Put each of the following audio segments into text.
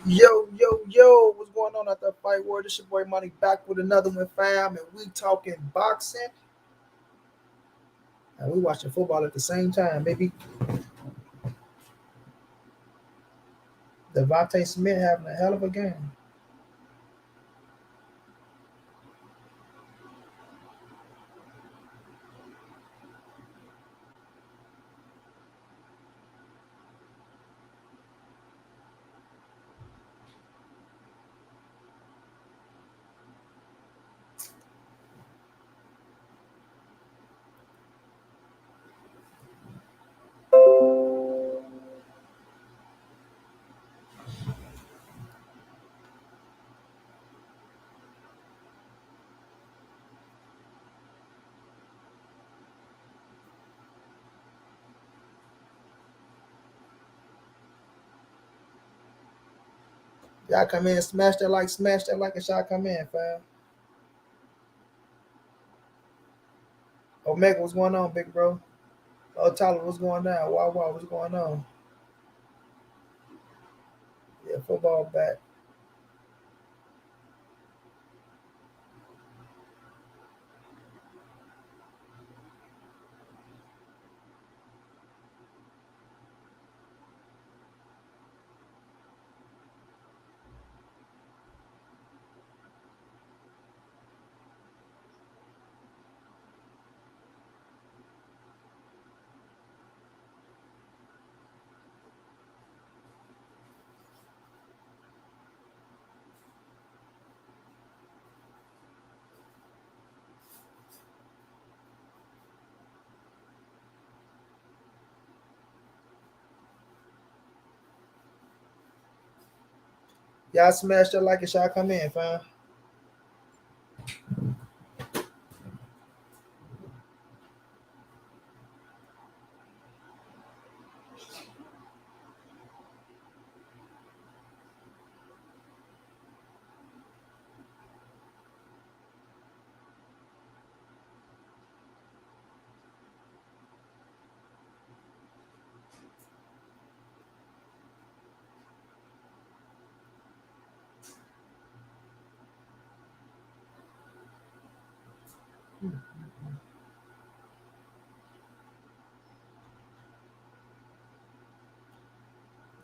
Yo, what's going on at the fight world? This your boy Money back with another one, fam, and we talking boxing and we watching football at the same time. Maybe Devonta Smith having a hell of a game. Y'all come in, smash that like, and y'all come in, fam. Omega, what's going on, big bro? Oh, Tyler, what's going on? Wow, what's going on? Yeah, football back. Y'all smash that like, and y'all come in, fam.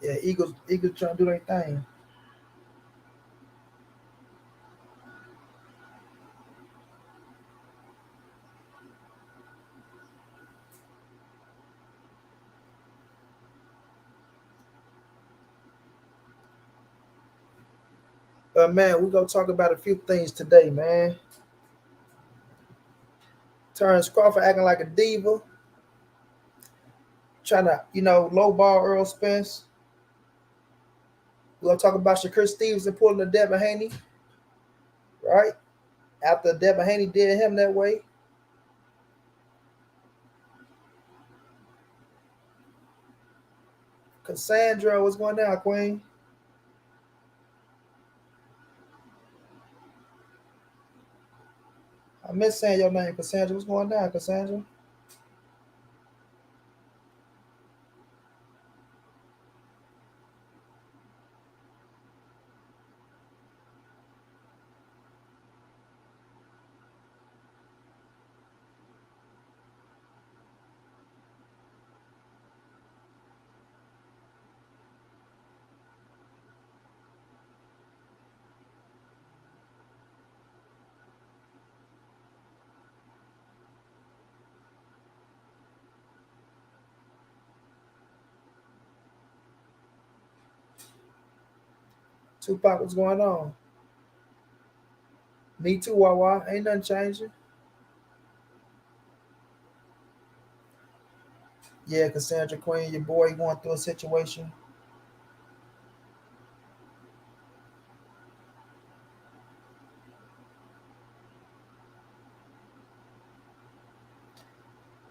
Yeah, Eagles trying to do their thing. Man, we're gonna talk about a few things today, man. Terence Crawford acting like a diva, trying to, lowball Earl Spence. We're gonna talk about Shakur Stevenson pulling the Devin Haney, right? After Devin Haney did him that way. Cassandra, what's going on, Queen? I miss saying your name, Cassandra. What's going on, Cassandra? Tupac, what's going on? Me too, Wawa. Ain't nothing changing. Yeah, Cassandra Queen, your boy going through a situation.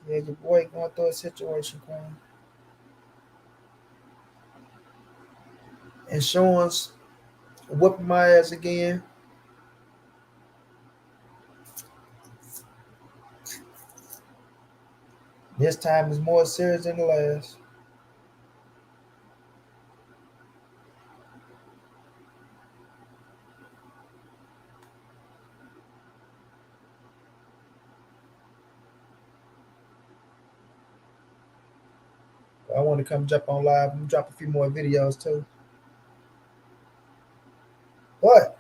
Yeah, your boy going through a situation, Queen. Insurance whooping my ass again. This time is more serious than the last. I want to come jump on live. I'm gonna drop a few more videos too. What?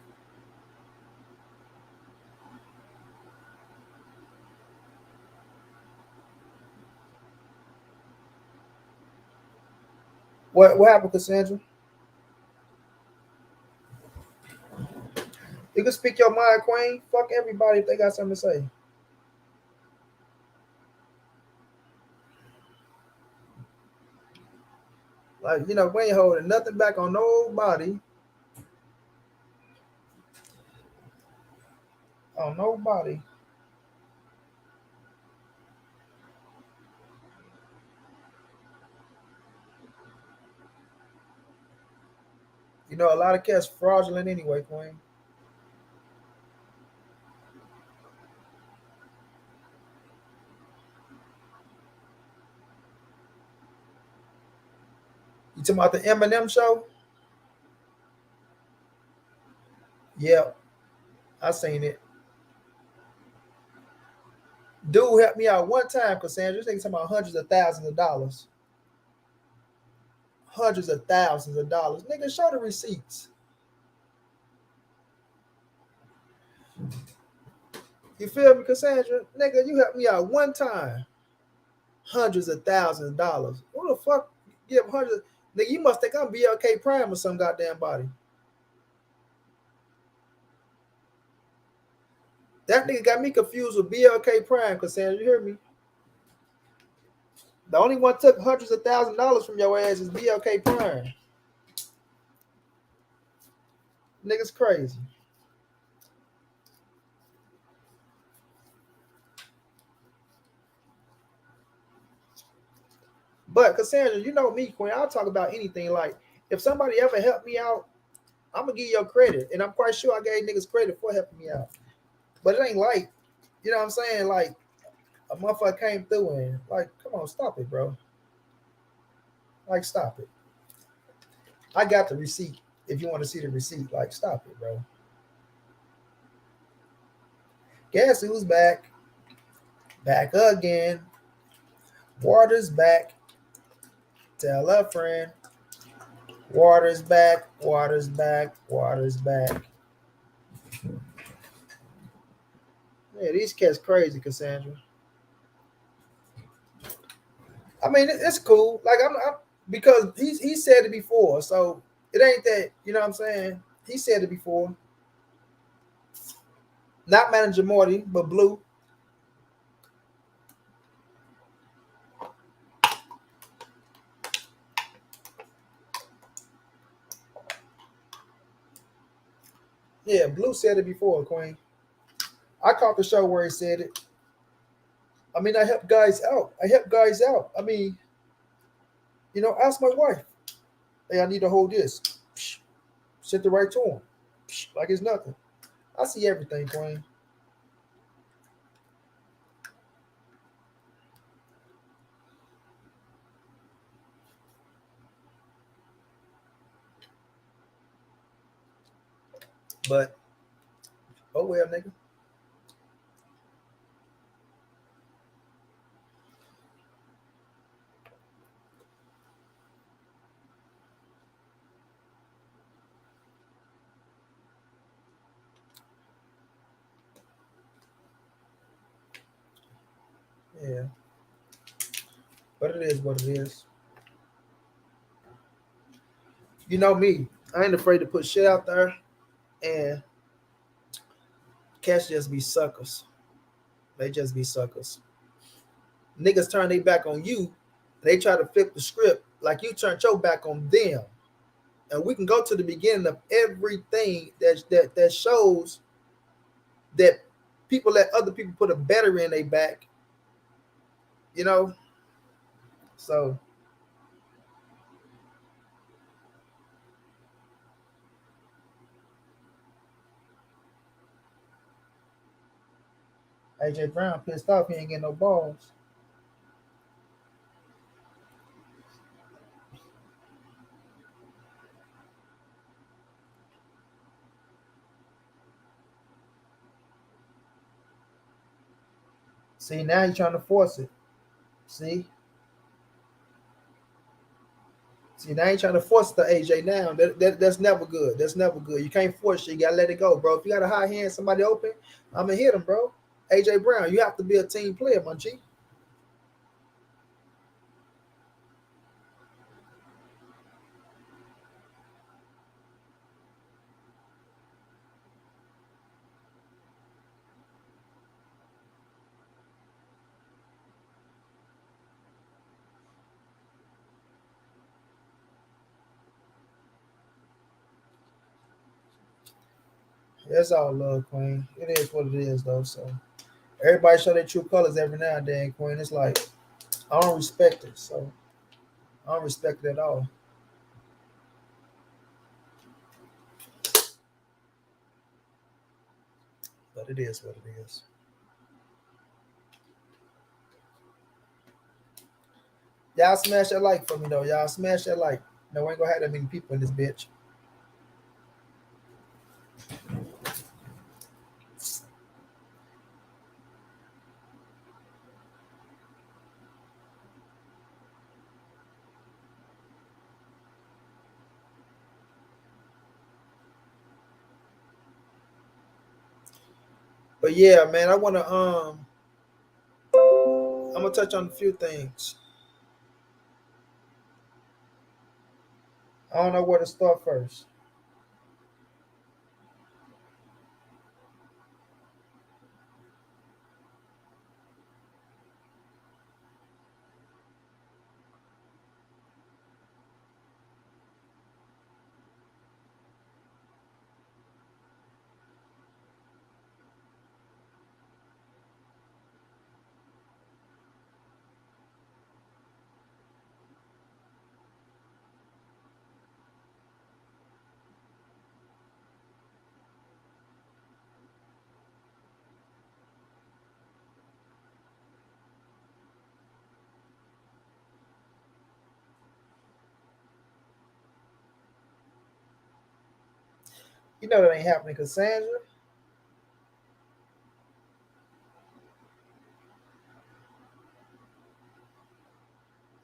What happened, Cassandra? You can speak your mind, Queen. Fuck everybody if they got something to say. Like, we ain't holding nothing back on nobody. On nobody. A lot of cats fraudulent anyway, Queen. You talking about the Eminem show? Yeah, I seen it. Dude helped me out one time, Cassandra. This nigga talking about hundreds of thousands of dollars. Hundreds of thousands of dollars. Nigga, show the receipts. You feel me, Cassandra? Nigga, you helped me out one time. Hundreds of thousands of dollars. Who the fuck give hundreds? Nigga, you must think I'm BLK Prime or some goddamn body. That nigga got me confused with BLK Prime, Cassandra. You hear me? The only one took hundreds of thousands of dollars from your ass is BLK Prime. Nigga's crazy. But Cassandra, you know me, Queen. I'll talk about anything. Like, if somebody ever helped me out, I'm gonna give you credit. And I'm quite sure I gave niggas credit for helping me out. But it ain't like, you know what I'm saying? Like, a motherfucker came through and, like, come on, stop it, bro. Like, stop it. I got the receipt. If you want to see the receipt, like, stop it, bro. Guess who's back? Back again. Water's back. Tell a friend. Water's back. Water's back. Water's back. Yeah, these cats crazy, Cassandra. I mean, it's cool. Like, I'm because he said it before, so it ain't that. You know what I'm saying? He said it before. Not Manager Morty, but Blue. Yeah, Blue said it before, Queen. I caught the show where he said it. I mean, I help guys out. I mean, ask my wife. Hey, I need to hold this. Sent it right to him. Like it's nothing. I see everything, Queen. But, oh well, nigga. Yeah. But it is what it is. You know me. I ain't afraid to put shit out there and cats just be suckers. They just be suckers. Niggas turn their back on you. They try to flip the script like you turned your back on them. And we can go to the beginning of everything that shows that people let other people put a battery in their back, you know. So AJ Brown pissed off, he ain't getting no balls. See, now he's trying to force it. See? See, they ain't trying to force the AJ now. That's never good. That's never good. You can't force it. You gotta let it go, bro. If you got a high hand, somebody open, I'm gonna hit him, bro. AJ Brown, you have to be a team player, my G. That's all love, Queen. It is what it is, though. So everybody show their true colors every now and then, Queen. It's like I don't respect it, so I don't respect it at all. But it is what it is. Y'all smash that like for me though. Y'all smash that like. No, we ain't gonna have that many people in this bitch. But yeah, man, I'm gonna touch on a few things. I don't know where to start first. You know that ain't happening, Cassandra.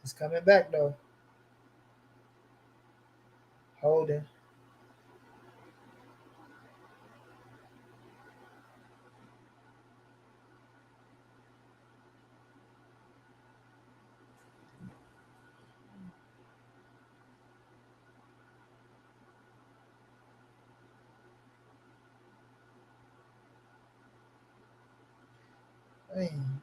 It's coming back though. Holding. Dang.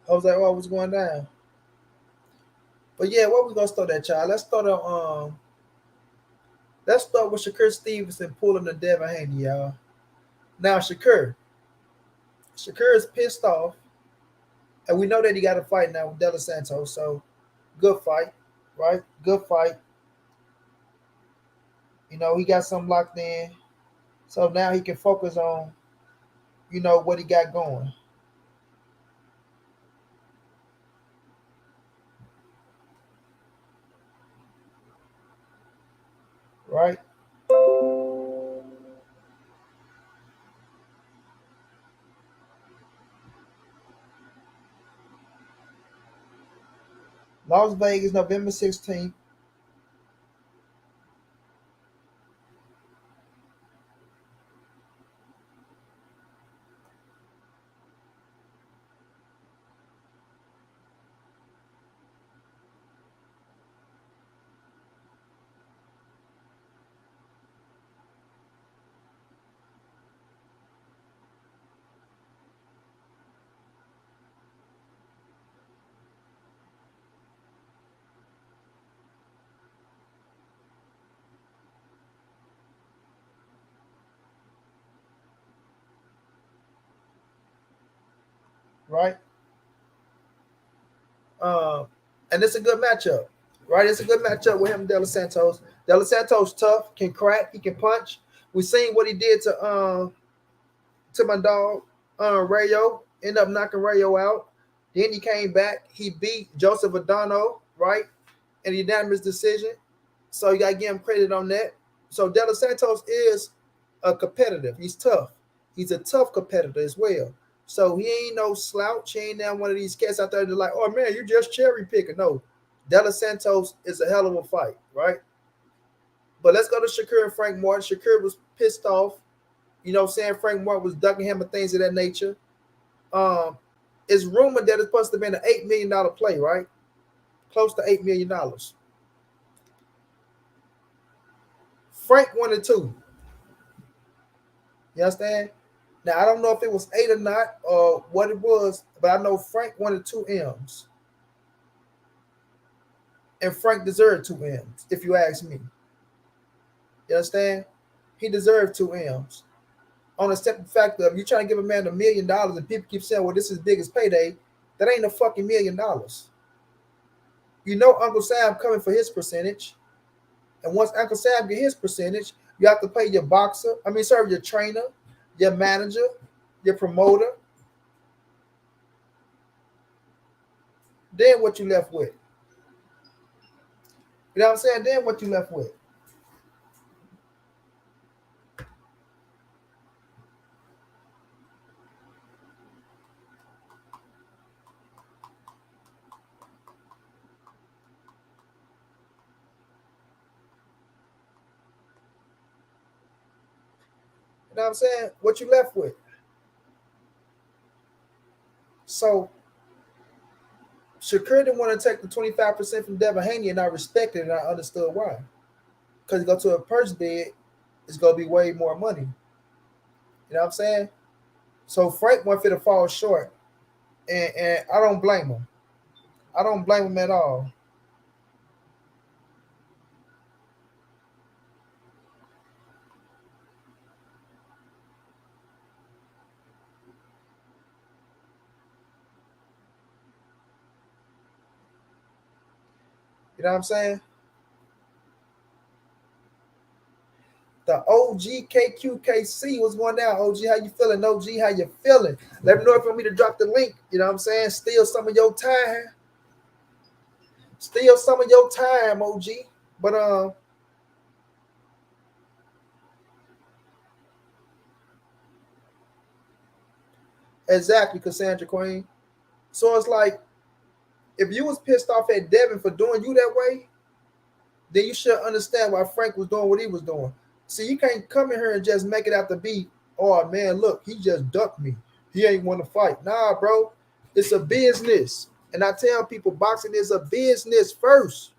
I was like, what was going down? But yeah, what we gonna start that, child? Let's start with Shakur Stevenson pulling the Devin Haney, y'all. Now Shakur is pissed off, and we know that he got a fight now with De La Santos. So good fight, right? Good fight. You know, he got something locked in. So now he can focus on, what he got going, right? Las Vegas, November 16th, right? And it's a good matchup, right? It's a good matchup with him and De Los Santos. De Los Santos tough, can crack, he can punch. We seen what he did to my dog, Rayo. Ended up knocking Rayo out. Then he came back. He beat Joseph Adano, right? And a unanimous decision. So you gotta give him credit on that. So De Los Santos is a competitive. He's tough. He's a tough competitor as well. So he ain't no slouch. He ain't now one of these cats out there that like, oh man, you just cherry picking. No, De Los Santos is a hell of a fight, right? But let's go to Shakur and Frank Martin. Shakur was pissed off. You know, saying Frank Martin was ducking him and things of that nature. Um, it's rumored that it's supposed to have been an $8 million play, right? Close to $8 million. Frank wanted two. You understand? Now I don't know if it was eight or not, or what it was, but I know Frank wanted two M's, and Frank deserved two M's. If you ask me, you understand? He deserved two M's. On a simple fact of you trying to give a man $1 million, and people keep saying, "Well, this is his biggest payday." That ain't a fucking $1 million. You know, Uncle Sam coming for his percentage, and once Uncle Sam get his percentage, you have to pay your boxer. I mean, sorry, your trainer, your manager, your promoter. Then what you left with? You know what I'm saying? Then what you left with? You know what I'm saying? What you left with? So Shakur didn't want to take the 25% from Devin Haney, and I respected it and I understood why. Because you go to a purse bid, it's gonna be way more money. You know what I'm saying? So Frank went for to fall short, and I don't blame him. I don't blame him at all. You know what I'm saying? The OG KQKC was going down. OG, how you feeling? OG, how you feeling? Let me know if you want me to drop the link. You know what I'm saying? Steal some of your time. Steal some of your time, OG. But exactly, Cassandra Queen. So it's like if you was pissed off at Devin for doing you that way, then you should understand why Frank was doing what he was doing. See, you can't come in here and just make it out to be, oh man, look, he just ducked me. He ain't want to fight. Nah, bro, it's a business. And I tell people boxing is a business first.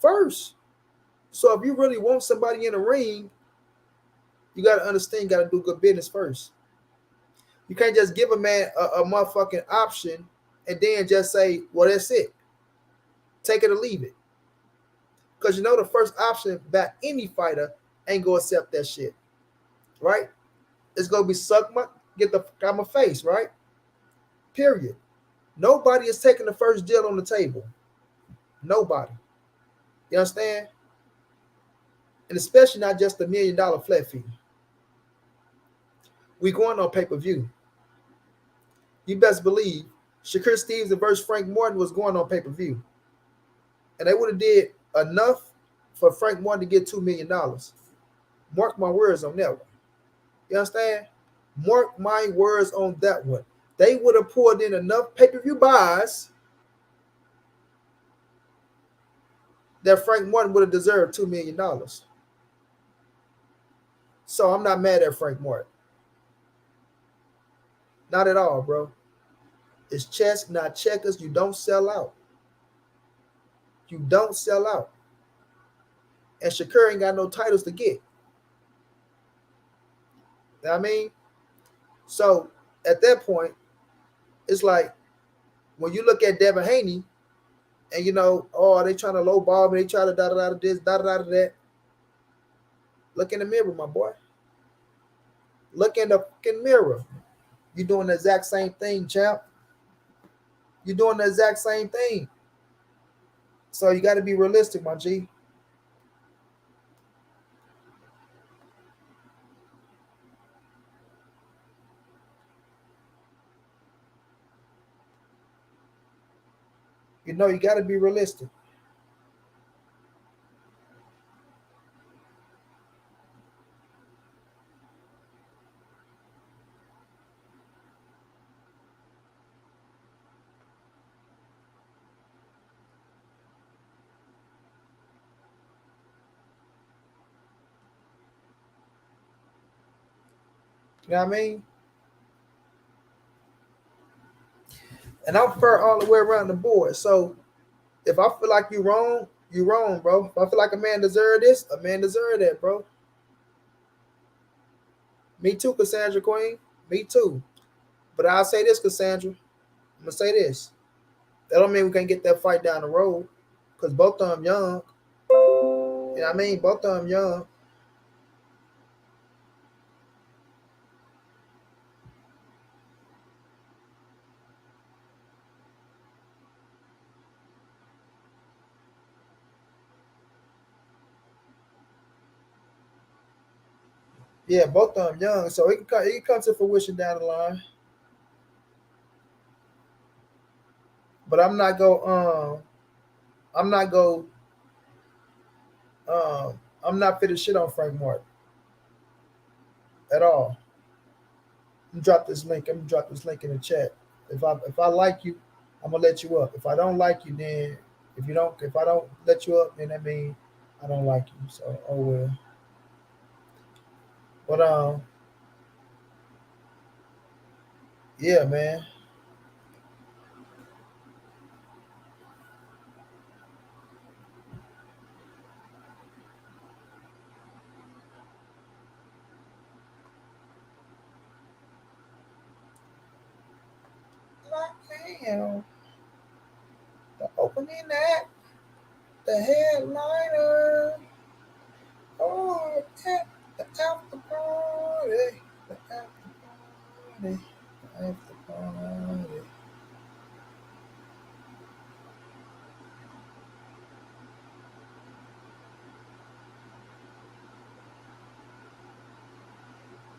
First. So if you really want somebody in the ring, you got to understand, you got to do good business first. You can't just give a man a motherfucking option and then just say, well, that's it. Take it or leave it. Because you know the first option by any fighter ain't gonna accept that shit. Right? It's gonna be suck my get the fuck out my face, right? Period. Nobody is taking the first deal on the table. Nobody. You understand? And especially not just $1 million flat fee. We going on pay-per-view. You best believe Shakur Stevenson versus Frank Martin was going on pay-per-view. And they would have did enough for Frank Martin to get $2 million. Mark my words on that one. You understand? Mark my words on that one. They would have poured in enough pay-per-view buys that Frank Martin would have deserved $2 million. So I'm not mad at Frank Martin. Not at all, bro. It's chess, not checkers. You don't sell out. You don't sell out. And Shakur ain't got no titles to get. You know what I mean? So at that point, it's like when you look at Devin Haney and you know, oh, they trying to lowball me, they try to da da da this, da da da that. Look in the mirror, my boy. Look in the fucking mirror. You doing the exact same thing, champ. You're doing the exact same thing. So you got to be realistic, my G. You got to be realistic. You know what I mean? And I'm fair all the way around the board. So if I feel like you wrong, bro. If I feel like a man deserve this, a man deserve that, bro. Me too, Cassandra Queen. Me too. But I'll say this, Cassandra. I'm gonna say this. That don't mean we can't get that fight down the road. Cause both of them young. You know what I mean? Both of them young. Yeah, both of them young. So it can come to fruition down the line. But I'm not go I'm not fit to shit on Frank Martin at all. I'm gonna drop this link in the chat. If I like you, I'm gonna let you up. If I don't like you, then if I don't let you up, then that means I don't like you. So oh well. But yeah, man. Damn, the opening act, the headliner. Oh, the after party, the after party, the after party.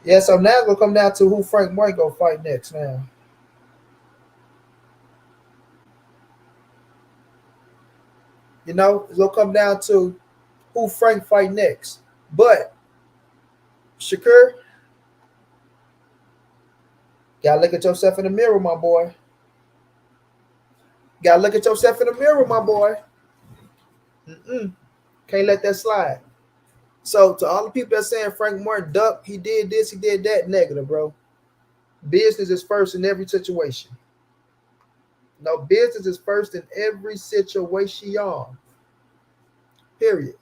Yeah, so now it's gonna come down to who Frank White gonna fight next. Now, it's gonna come down to who Frank fight next. But Shakur, gotta look at yourself in the mirror, my boy. Gotta look at yourself in the mirror, my boy. Mm-mm. Can't let that slide. So to all the people that saying Frank Martin duck, he did this, he did that, negative, bro. Business is first in every situation. No, business is first in every situation. Period.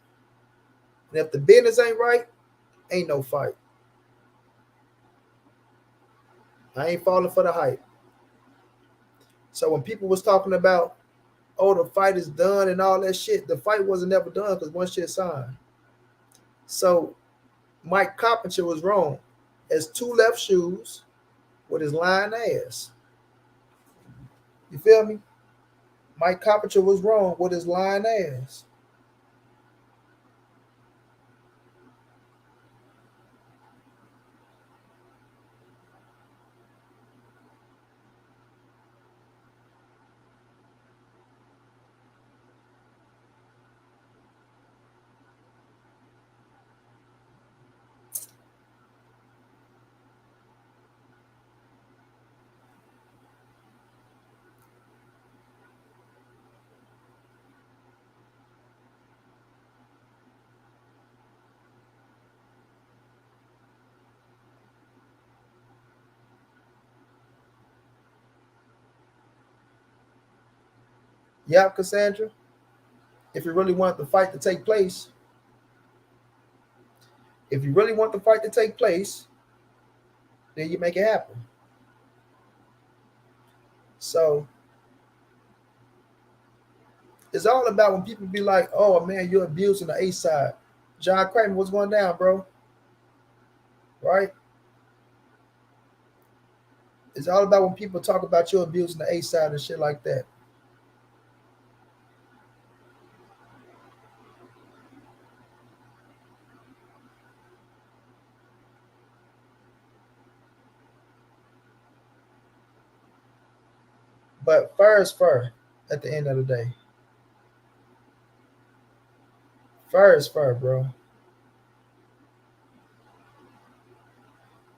And if the business ain't right, ain't no fight. I ain't falling for the hype. So when people was talking about, oh, the fight is done and all that shit, the fight wasn't never done because one shit signed. So Mike Coppinger was wrong. As two left shoes with his lying ass. You feel me? Mike Coppinger was wrong with his lying ass. Yeah, Cassandra. If you really want the fight to take place, if you really want the fight to take place, then you make it happen. So it's all about when people be like, "Oh man, you're abusing the A side." John Kramer, what's going down, bro? Right? It's all about when people talk about you abusing the A side and shit like that. But fur is fur at the end of the day. Fur is fur, bro.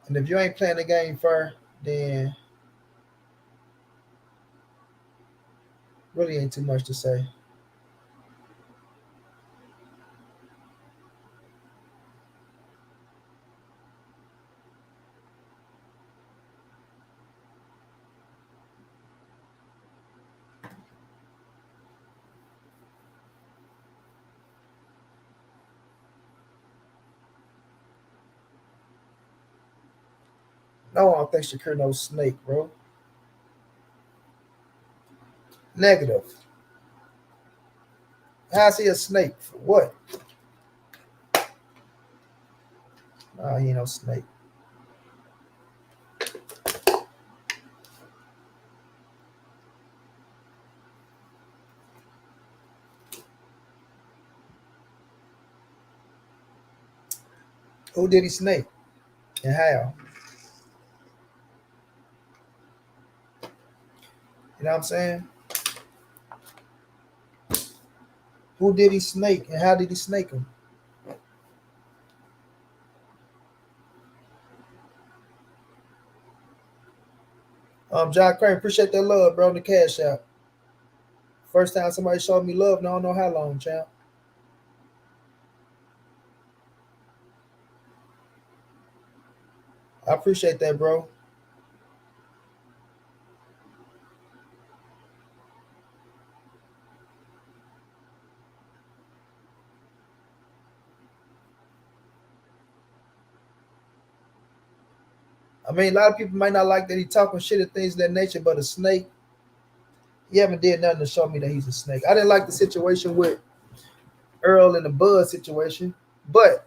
And if you ain't playing the game fur, then really ain't too much to say. No, I don't think Shakur no snake, bro. Negative. How's he a snake? For what? Nah, he ain't no snake. Who did he snake? And how? You know what I'm saying? Who did he snake and how did he snake him? John Crane, appreciate that love, bro. The cash out. First time somebody showed me love, and I don't know how long, champ. I appreciate that, bro. I mean, a lot of people might not like that he talking shit and things of that nature, but a snake, he haven't did nothing to show me that he's a snake. I didn't like the situation with Errol and the Bud situation, but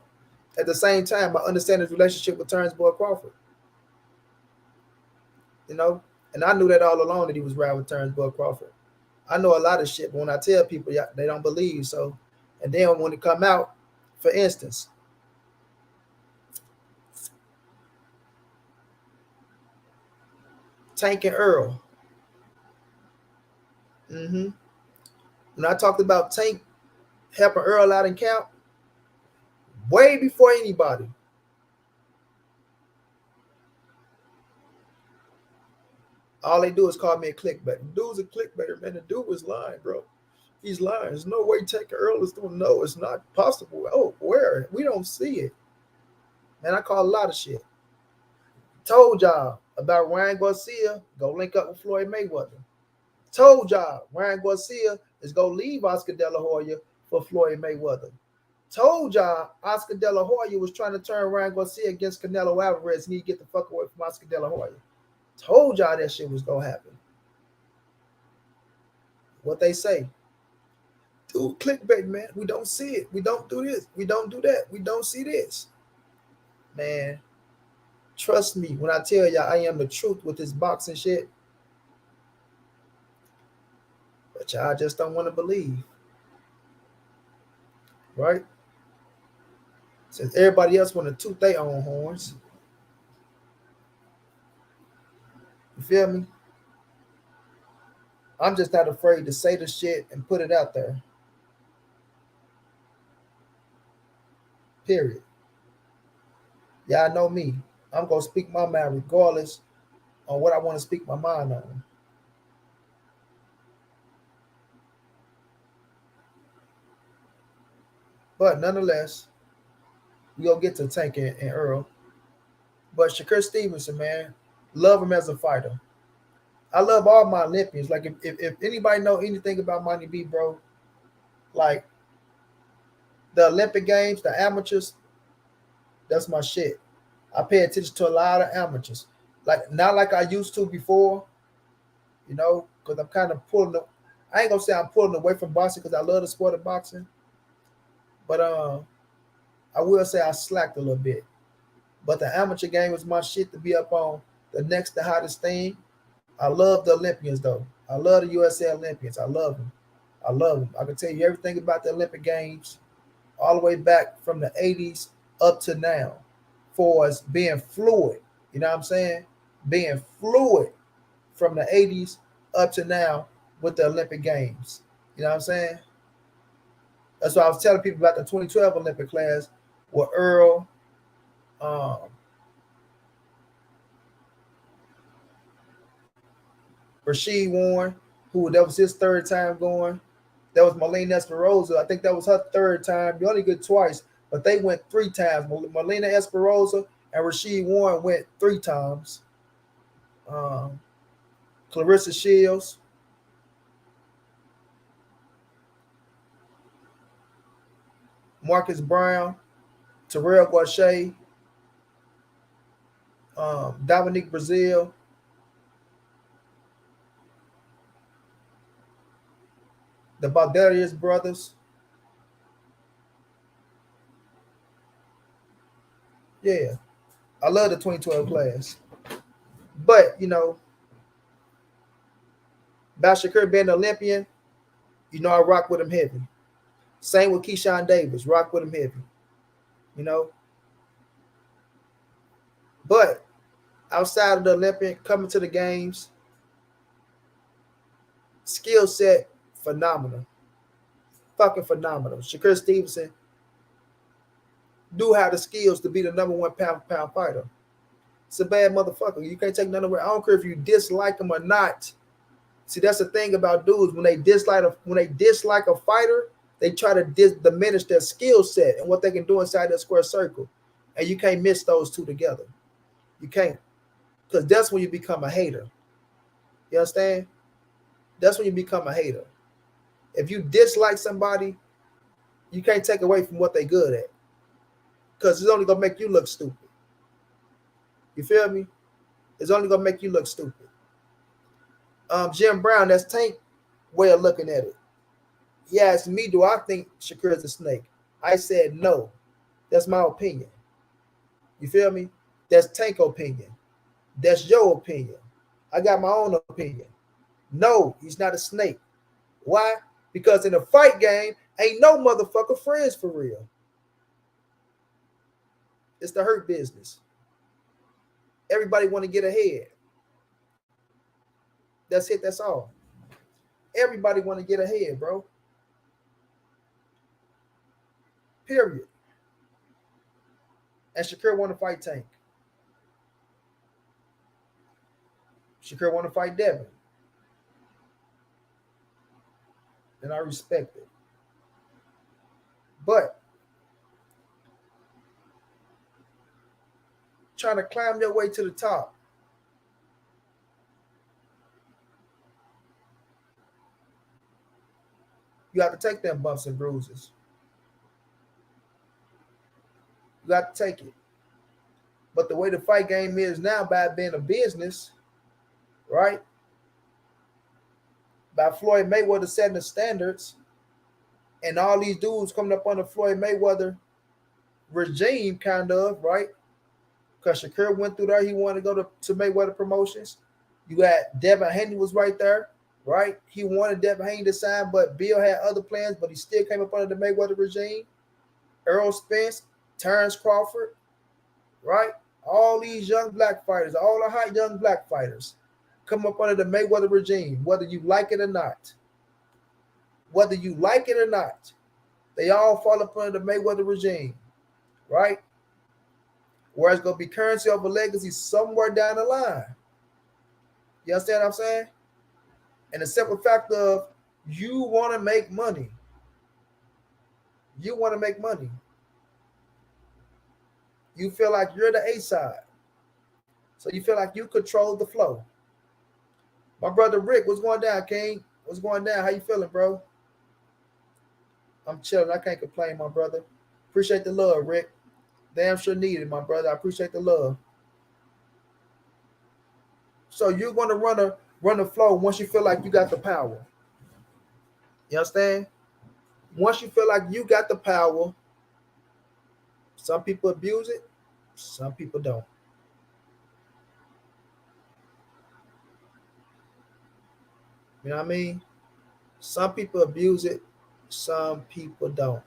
at the same time, I understand his relationship with Terence Crawford. You know, and I knew that all along that he was riding with Terence Crawford. I know a lot of shit, but when I tell people, yeah, they don't believe. So, and then when it come out, for instance, Tank and Errol. Mm-hmm. When I talked about Tank helping Errol out in camp, way before anybody. All they do is call me a clickbait. The dude's a clickbaiter, man. The dude was lying, bro. He's lying. There's no way Tank and Errol is doing. No, it's not possible. Oh, where? We don't see it. Man, I call a lot of shit. Told y'all about Ryan Garcia. Go link up with Floyd Mayweather. Told y'all Ryan Garcia is going to leave Oscar De La Hoya for Floyd Mayweather. Told y'all Oscar De La Hoya was trying to turn Ryan Garcia against Canelo Alvarez and he'd get the fuck away from Oscar De La Hoya. Told y'all that shit was going to happen. What they say. Dude, clickbait, man. We don't see it. We don't do this. We don't do that. We don't see this. Man, trust me when I tell y'all I am the truth with this boxing shit. But y'all just don't want to believe. Right? Since everybody else want to toot their own horns. You feel me? I'm just not afraid to say the shit and put it out there. Period. Y'all know me. I'm going to speak my mind regardless on what I want to speak my mind on. But nonetheless, we gonna get to Tank and Errol. But Shakur Stevenson, man, love him as a fighter. I love all my Olympians. Like if anybody know anything about Monty B, bro, like the Olympic Games, the amateurs, that's my shit. I pay attention to a lot of amateurs. Like not like I used to before, you know, because I'm kind of pulling. I ain't gonna say I'm pulling away from boxing because I love the sport of boxing, but I will say I slacked a little bit. But the amateur game was my shit to be up on. the next the hottest thing. I love the Olympians though. I love the USA Olympians. I love them. I love them. I can tell you everything about the Olympic Games, all the way back from the '80s up to now, for us being fluid. You know what I'm saying? Being fluid from the '80s up to now with the Olympic Games. You know what I'm saying? That's why I was telling people about the 2012 Olympic class with Errol, um, Rasheed Warren, who that was his third time going. That was Melina Esperoza. I think that was her third time. You only get twice, but they went three times. Melina Esperoza and Rasheed Warren went three times. Um, Clarissa Shields, Marcus Brown, Terrell Gausha, Dominique Brazil, the Baldarius brothers. Yeah, I love the 2012 class. But, about Shakur being an Olympian, I rock with him heavy. Same with Keyshawn Davis, rock with him heavy. You know, but outside of the Olympian, coming to the games, skill set, phenomenal. Fucking phenomenal. Shakur Stevenson do have the skills to be the number one pound for pound fighter. It's a bad motherfucker. You can't take none of it. I don't care if you dislike him or not. See, that's the thing about dudes. When they dislike a fighter, they try to diminish their skill set and what they can do inside that square circle. And you can't mix those two together. You can't. Because that's when you become a hater. You understand? That's when you become a hater. If you dislike somebody, you can't take away from what they're good at. Because it's only going to make you look stupid. You feel me? It's only going to make you look stupid. Jim Brown, that's Tank way of looking at it. He asked me, do I think Shakur is a snake? I said no. That's my opinion. You feel me? That's Tank's opinion. That's your opinion. I got my own opinion. No, he's not a snake. Why? Because in a fight game, ain't no motherfucker friends for real. It's the hurt business. Everybody want to get ahead. That's it. That's all. Everybody want to get ahead, bro. Period. And Shakur want to fight Tank. Shakur want to fight Devin. And I respect it. But trying to climb your way to the top, you have to take them bumps and bruises. You got to take it. But the way the fight game is now, by being a business, right? By Floyd Mayweather setting the standards, and all these dudes coming up under Floyd Mayweather regime, kind of, right? Because Shakur went through there. He wanted to go to Mayweather Promotions. You got Devin Haney was right there, right? He wanted Devin Haney to sign, but Bill had other plans, but he still came up under the Mayweather regime. Errol Spence, Terence Crawford, right? All these young black fighters, all the hot young black fighters come up under the Mayweather regime, whether you like it or not. Whether you like it or not, they all fall up under the Mayweather regime, right? Where it's going to be currency over legacy somewhere down the line. You understand what I'm saying? And the simple fact of you want to make money. You want to make money. You feel like you're the A side. So you feel like you control the flow. My brother Rick, what's going down, King? What's going down? How you feeling, bro? I'm chilling. I can't complain, my brother. Appreciate the love, Rick. Damn sure needed, my brother. I appreciate the love. So you're going to run the flow once you feel like you got the power. You understand? Once you feel like you got the power, some people abuse it, some people don't. You know what I mean? Some people abuse it, some people don't.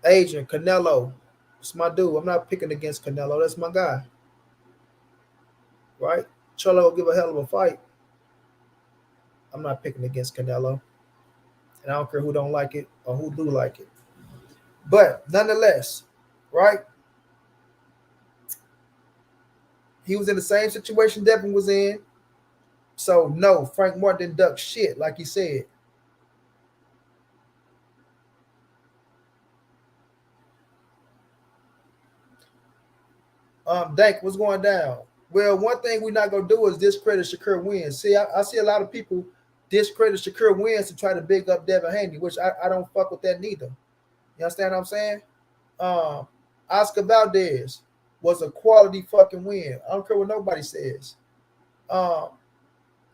Adrian, Canelo, it's my dude. I'm not picking against Canelo. That's my guy, right? Cholo will give a hell of a fight. I'm not picking against Canelo, and I don't care who don't like it or who do like it. But nonetheless, right? He was in the same situation Devin was in. So no, Frank Martin didn't duck shit, like he said. Dank, what's going down? Well, one thing we're not gonna do is discredit Shakur wins. See, I see a lot of people discredit Shakur wins to try to big up Devin Haney, which I don't fuck with that neither. You understand what I'm saying? Um, Oscar Valdez was a quality fucking win. I don't care what nobody says. Um,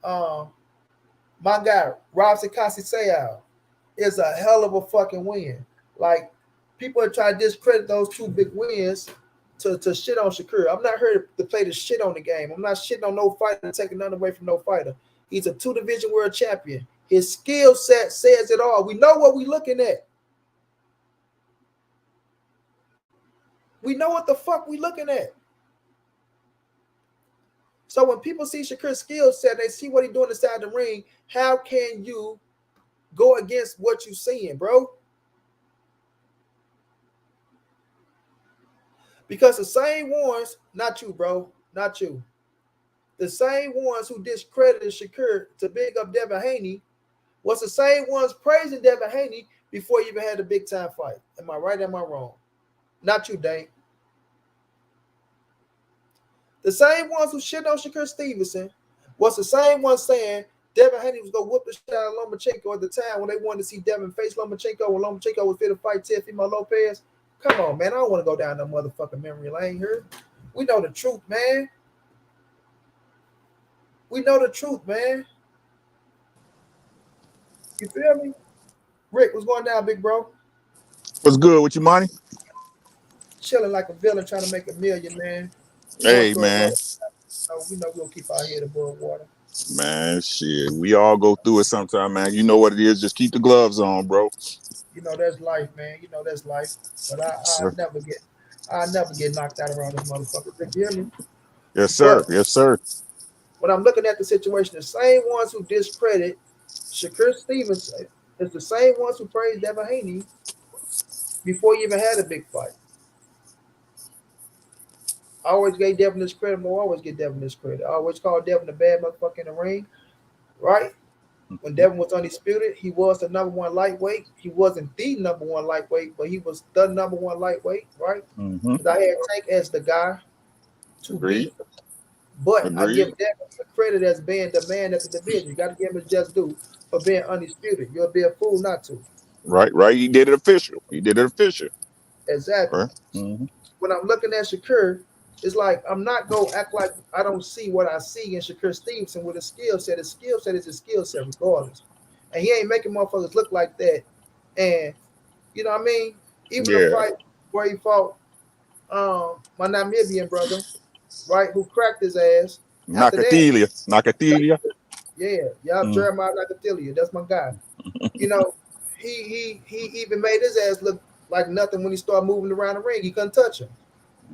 um, my guy Robson Casiseo is a hell of a fucking win. Like people are trying to discredit those two big wins to shit on Shakur. I'm not here to play the shit on the game. I'm not shitting on no fighter, taking nothing away from no fighter. He's a 2 division world champion. His skill set says it all. We know what we're looking at. We know what the fuck we looking at. So when people see Shakur's skill set, they see what he's doing inside the ring. How can you go against what you seeing, bro? Because the same ones, not you, bro, not you. The same ones who discredited Shakur to big up Devin Haney was the same ones praising Devin Haney before he even had a big time fight. Am I right? Am I wrong? Not you, Dane. The same ones who shit on Shakur Stevenson was the same ones saying Devin Haney was going to whoop the shit out of Lomachenko at the time when they wanted to see Devin face Lomachenko when Lomachenko was fit to fight Teofimo Lopez. Come on, man. I don't want to go down that motherfucking memory lane here. We know the truth, man. We know the truth, man. You feel me? Rick, what's going down, big bro? What's good with your money? Chilling like a villain trying to make a million, man. Going Hey through it, bro. man, So we know we're going to keep our head above water. man, shit. We all go through it sometime, man. You know what it is. Just keep the gloves on, bro. You know, that's life, man. You know, that's life. But Yes, sir. I never get knocked out around this motherfucker. Rick, you hear me? Yes, sir. But Yes, sir. when I'm looking at the situation, the same ones who discredit Shakur Stevenson is the same ones who praised Devin Haney before he even had a big fight. I always gave Devin this credit, but I always get Devin this credit. I always call Devin a bad motherfucker in the ring, right? When Devin was undisputed, he was the number one lightweight. He wasn't the number one lightweight, but he was the number one lightweight, right? Mm-hmm. Because I had Tank as the guy to Agreed. beat. But I give Agreed. Devin the credit as being the man at the division. You got to give him his just due for being undisputed. You'll be a fool not to. Right, right. He did it official. He did it official. Exactly. Right. Mm-hmm. When I'm looking at Shakur, it's like I'm not gonna act like I don't see what I see in Shakur Stevenson with a skill set. His skill set is his skill set, regardless. And he ain't making motherfuckers look like that. And you know what I mean? Even the Yeah. fight where he fought my Namibian brother, right, who cracked his ass. After that, Nakatilia. Nakatilia. yeah, Mm. Jeremiah Lagatilia, that's my guy. You know, he even made his ass look like nothing when he started moving around the ring. He couldn't touch him.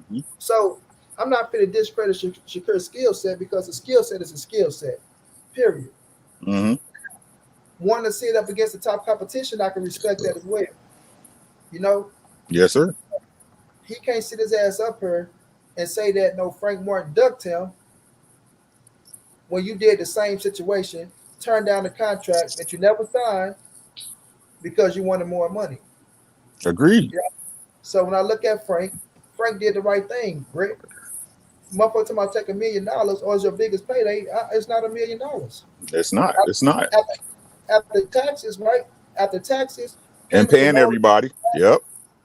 Mm-hmm. So I'm not going to discredit Shakur's skill set because the skill set is a skill set. Period. Mm-hmm. Wanting to sit up against the top competition, I can respect that as well. You know, Yes, sir. he can't sit his ass up here and say that no Frank Martin ducked him when you did the same situation, turned down the contract that you never signed because you wanted more money. Agreed. Yeah. So when I look at Frank, Frank did the right thing. Rick, motherfucker, talking about take $1 million or is your biggest payday? It's not $1 million. It's not. It's not. After taxes, right? After taxes, And paying the paying promoter, everybody. Yep.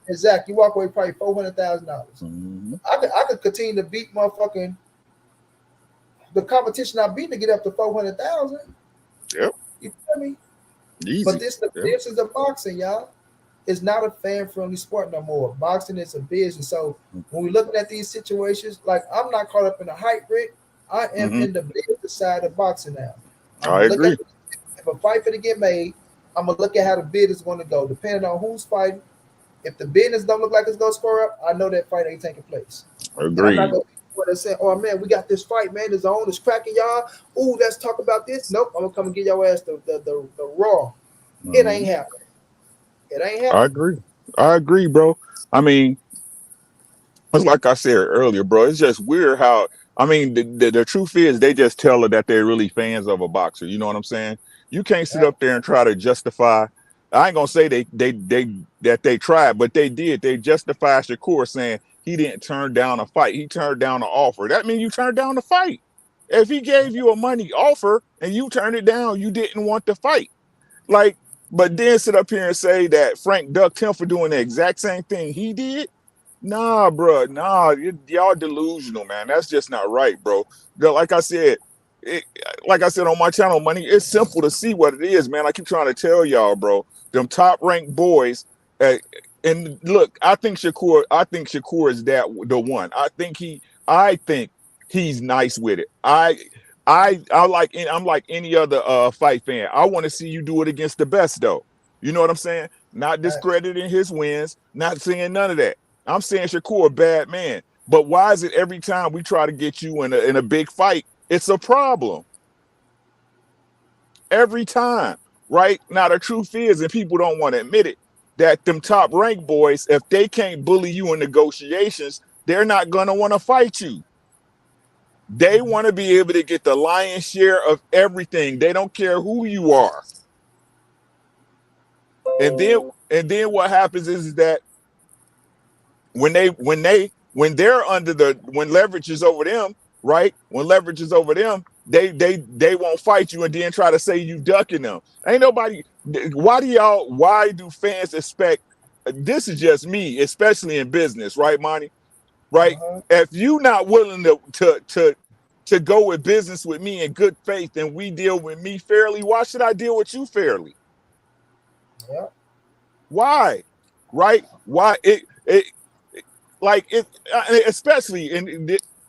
exactly. You walk away probably $400,000. Mm-hmm. I could continue to beat motherfucking the competition I beat to get up to 400,000. Yep. You feel me? But Easy. this Yep. this is a boxing, y'all. it's not a fan friendly sport no more. Boxing is a business. So when we're looking at these situations, like I'm not caught up in the hype, Rick. I am Mm-hmm. in the business side of boxing now. I'm I gonna look at agree. if a fight for to get made. I'm gonna look at how the bid is going to go, depending on who's fighting. If the business don't look like it's gonna score up, I know that fight ain't taking place. And I'm not Agreed. gonna be what they say, oh man, we got this fight, man. The zone is cracking, y'all. Ooh, let's talk about this. Nope, I'm gonna come and get your ass the raw. It ain't Hmm. happening. It ain't I happening. agree. I agree, bro. I mean, it's like I said earlier, bro. It's just weird how I mean the truth is they just tell her that they're really fans of a boxer. You know what I'm saying? You can't sit Right. up there and try to justify. I ain't gonna say they that they tried, but they did. They justified Shakur saying he didn't turn down a fight. He turned down an offer. That means you turned down the fight. If he gave you a money offer and you turned it down, you didn't want the fight. Like, but then sit up here and say that Frank ducked him for doing the exact same thing he did. Nah, bro. Nah, y'all delusional, man. That's just not right, bro. Like I said, it, like I said on my channel, money. It's simple to see what it is, man. I keep trying to tell y'all, bro. Them top ranked boys. Uh, and look, I think Shakur. I think Shakur is that the one. I think he. I think he's nice with it. I like. I'm like any other fight fan. I want to see you do it against the best, though. You know what I'm saying? Not Right. discrediting his wins. Not saying none of that. I'm saying Shakur a bad man. But why is it every time we try to get you in a big fight, it's a problem? Every time, right? Now the truth is, and people don't want to admit it, that them top ranked boys, if they can't bully you in negotiations, they're not gonna want to fight you. They want to be able to get the lion's share of everything. They don't care who you are. And then what happens is that when they're under when leverage is over them, right? When leverage is over them, they won't fight you and then try to say you ducking them. Ain't nobody. Why do fans expect? This is just me, especially in business, right, Monty? Right? Uh-huh. If you not willing to go with business with me in good faith and we deal with me fairly, why should I deal with you fairly? Yeah. Why? Right? Why it like it especially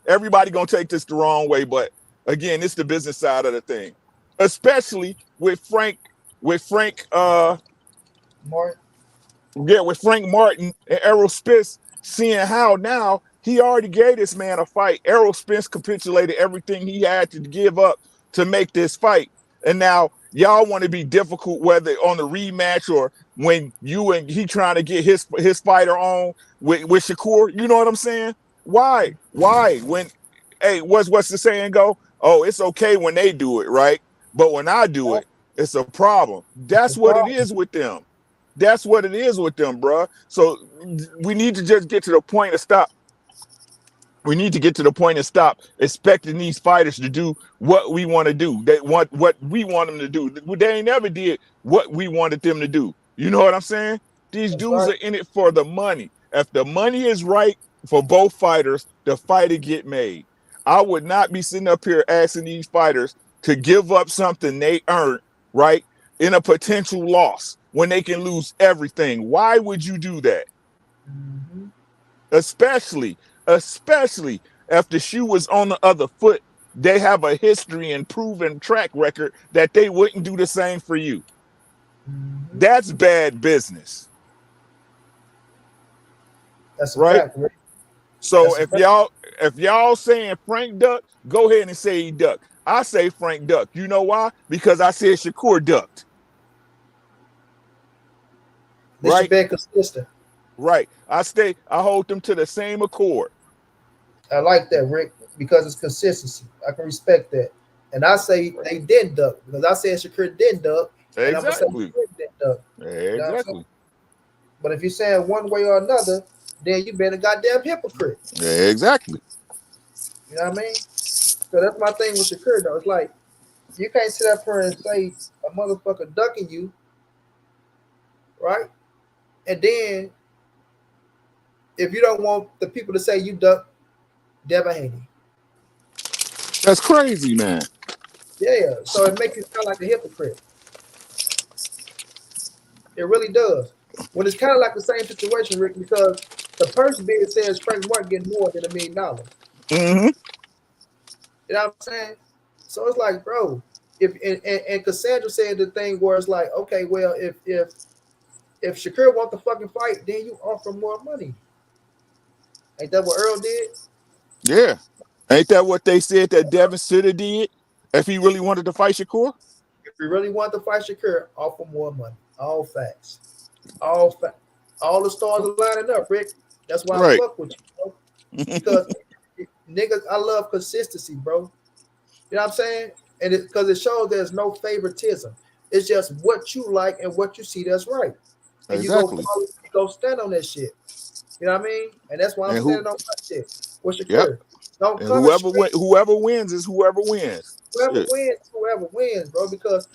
everybody gonna take this the wrong way, but again, it's the business side of the thing, especially with Frank More. yeah, with Frank Martin and Errol Spence, seeing how now he already gave this man a fight. Errol Spence capitulated everything he had to give up to make this fight. And now y'all want to be difficult, whether on the rematch or when you and he trying to get his fighter on with Shakur. You know what I'm saying? Why? Why? When hey, what's the saying go? Oh, it's okay when they do it, right? But when I do Yeah. it, it's a problem. It's a That's what it problem. is with them. That's what it is with them, bro. So we need to just get to the point of stop. We need to get to the point and stop expecting these fighters to do what we want to do. They want what we want them to do. They ain't never did what we wanted them to do. You know what I'm saying? These That's dudes right. are in it for the money. If the money is right for both fighters, the fight get made. I would not be sitting up here asking these fighters to give up something they earned, right, in a potential loss when they can lose everything. Why would you do that? Mm-hmm. especially especially if the shoe was on the other foot. They have a history and proven track record that they wouldn't do the same for you. Mm-hmm. That's bad business, That's a right? fact, Rick. So That's a fact. if y'all saying Frank Duck, go ahead and say he ducked. I say Frank Duck. You know why? Because I said Shakur ducked. This should Right? be consistent. Right. I hold them to the same accord. I like that, Rick, because it's consistency. I can respect that. And I say they didn't duck because I said Shakur didn't duck, and I'm gonna say Exactly. Shakur didn't duck. You know what I'm saying? Exactly. But if you're saying one way or another, then you been a goddamn hypocrite. Exactly. You know what I mean? So that's my thing with Shakur though. It's like you can't sit up here and say a motherfucker ducking you, right? And then if you don't want the people to say you duck Devin Haney. That's crazy, man. Yeah. So it makes you sound like a hypocrite. It really does. When it's kind of like the same situation, Rick, because the person being says Frank Martin getting more than $1 million. Mm-hmm. You know what I'm saying? So it's like, bro, if and Cassandra said the thing where it's like, okay, well, if Shakur want the fucking fight, then you offer more money. Ain't that what Earl did? Yeah. Ain't that what they said that Devin should have did if he really wanted to fight Shakur? If you really want to fight Shakur, offer more money. All facts. All facts. All the stars are lining up, Rick. That's why I Right. fuck with you, bro. Because niggas, I love consistency, bro. You know what I'm saying? And because it shows there's no favoritism. It's just what you like and what you see that's right. And you go Exactly. follow, you go stand on that shit. You know what I mean? And that's why I'm And who? standing on my shit. With Yep. Shakur. Don't And come and scream. whoever wins is whoever wins. Shit. Whoever wins, bro. Because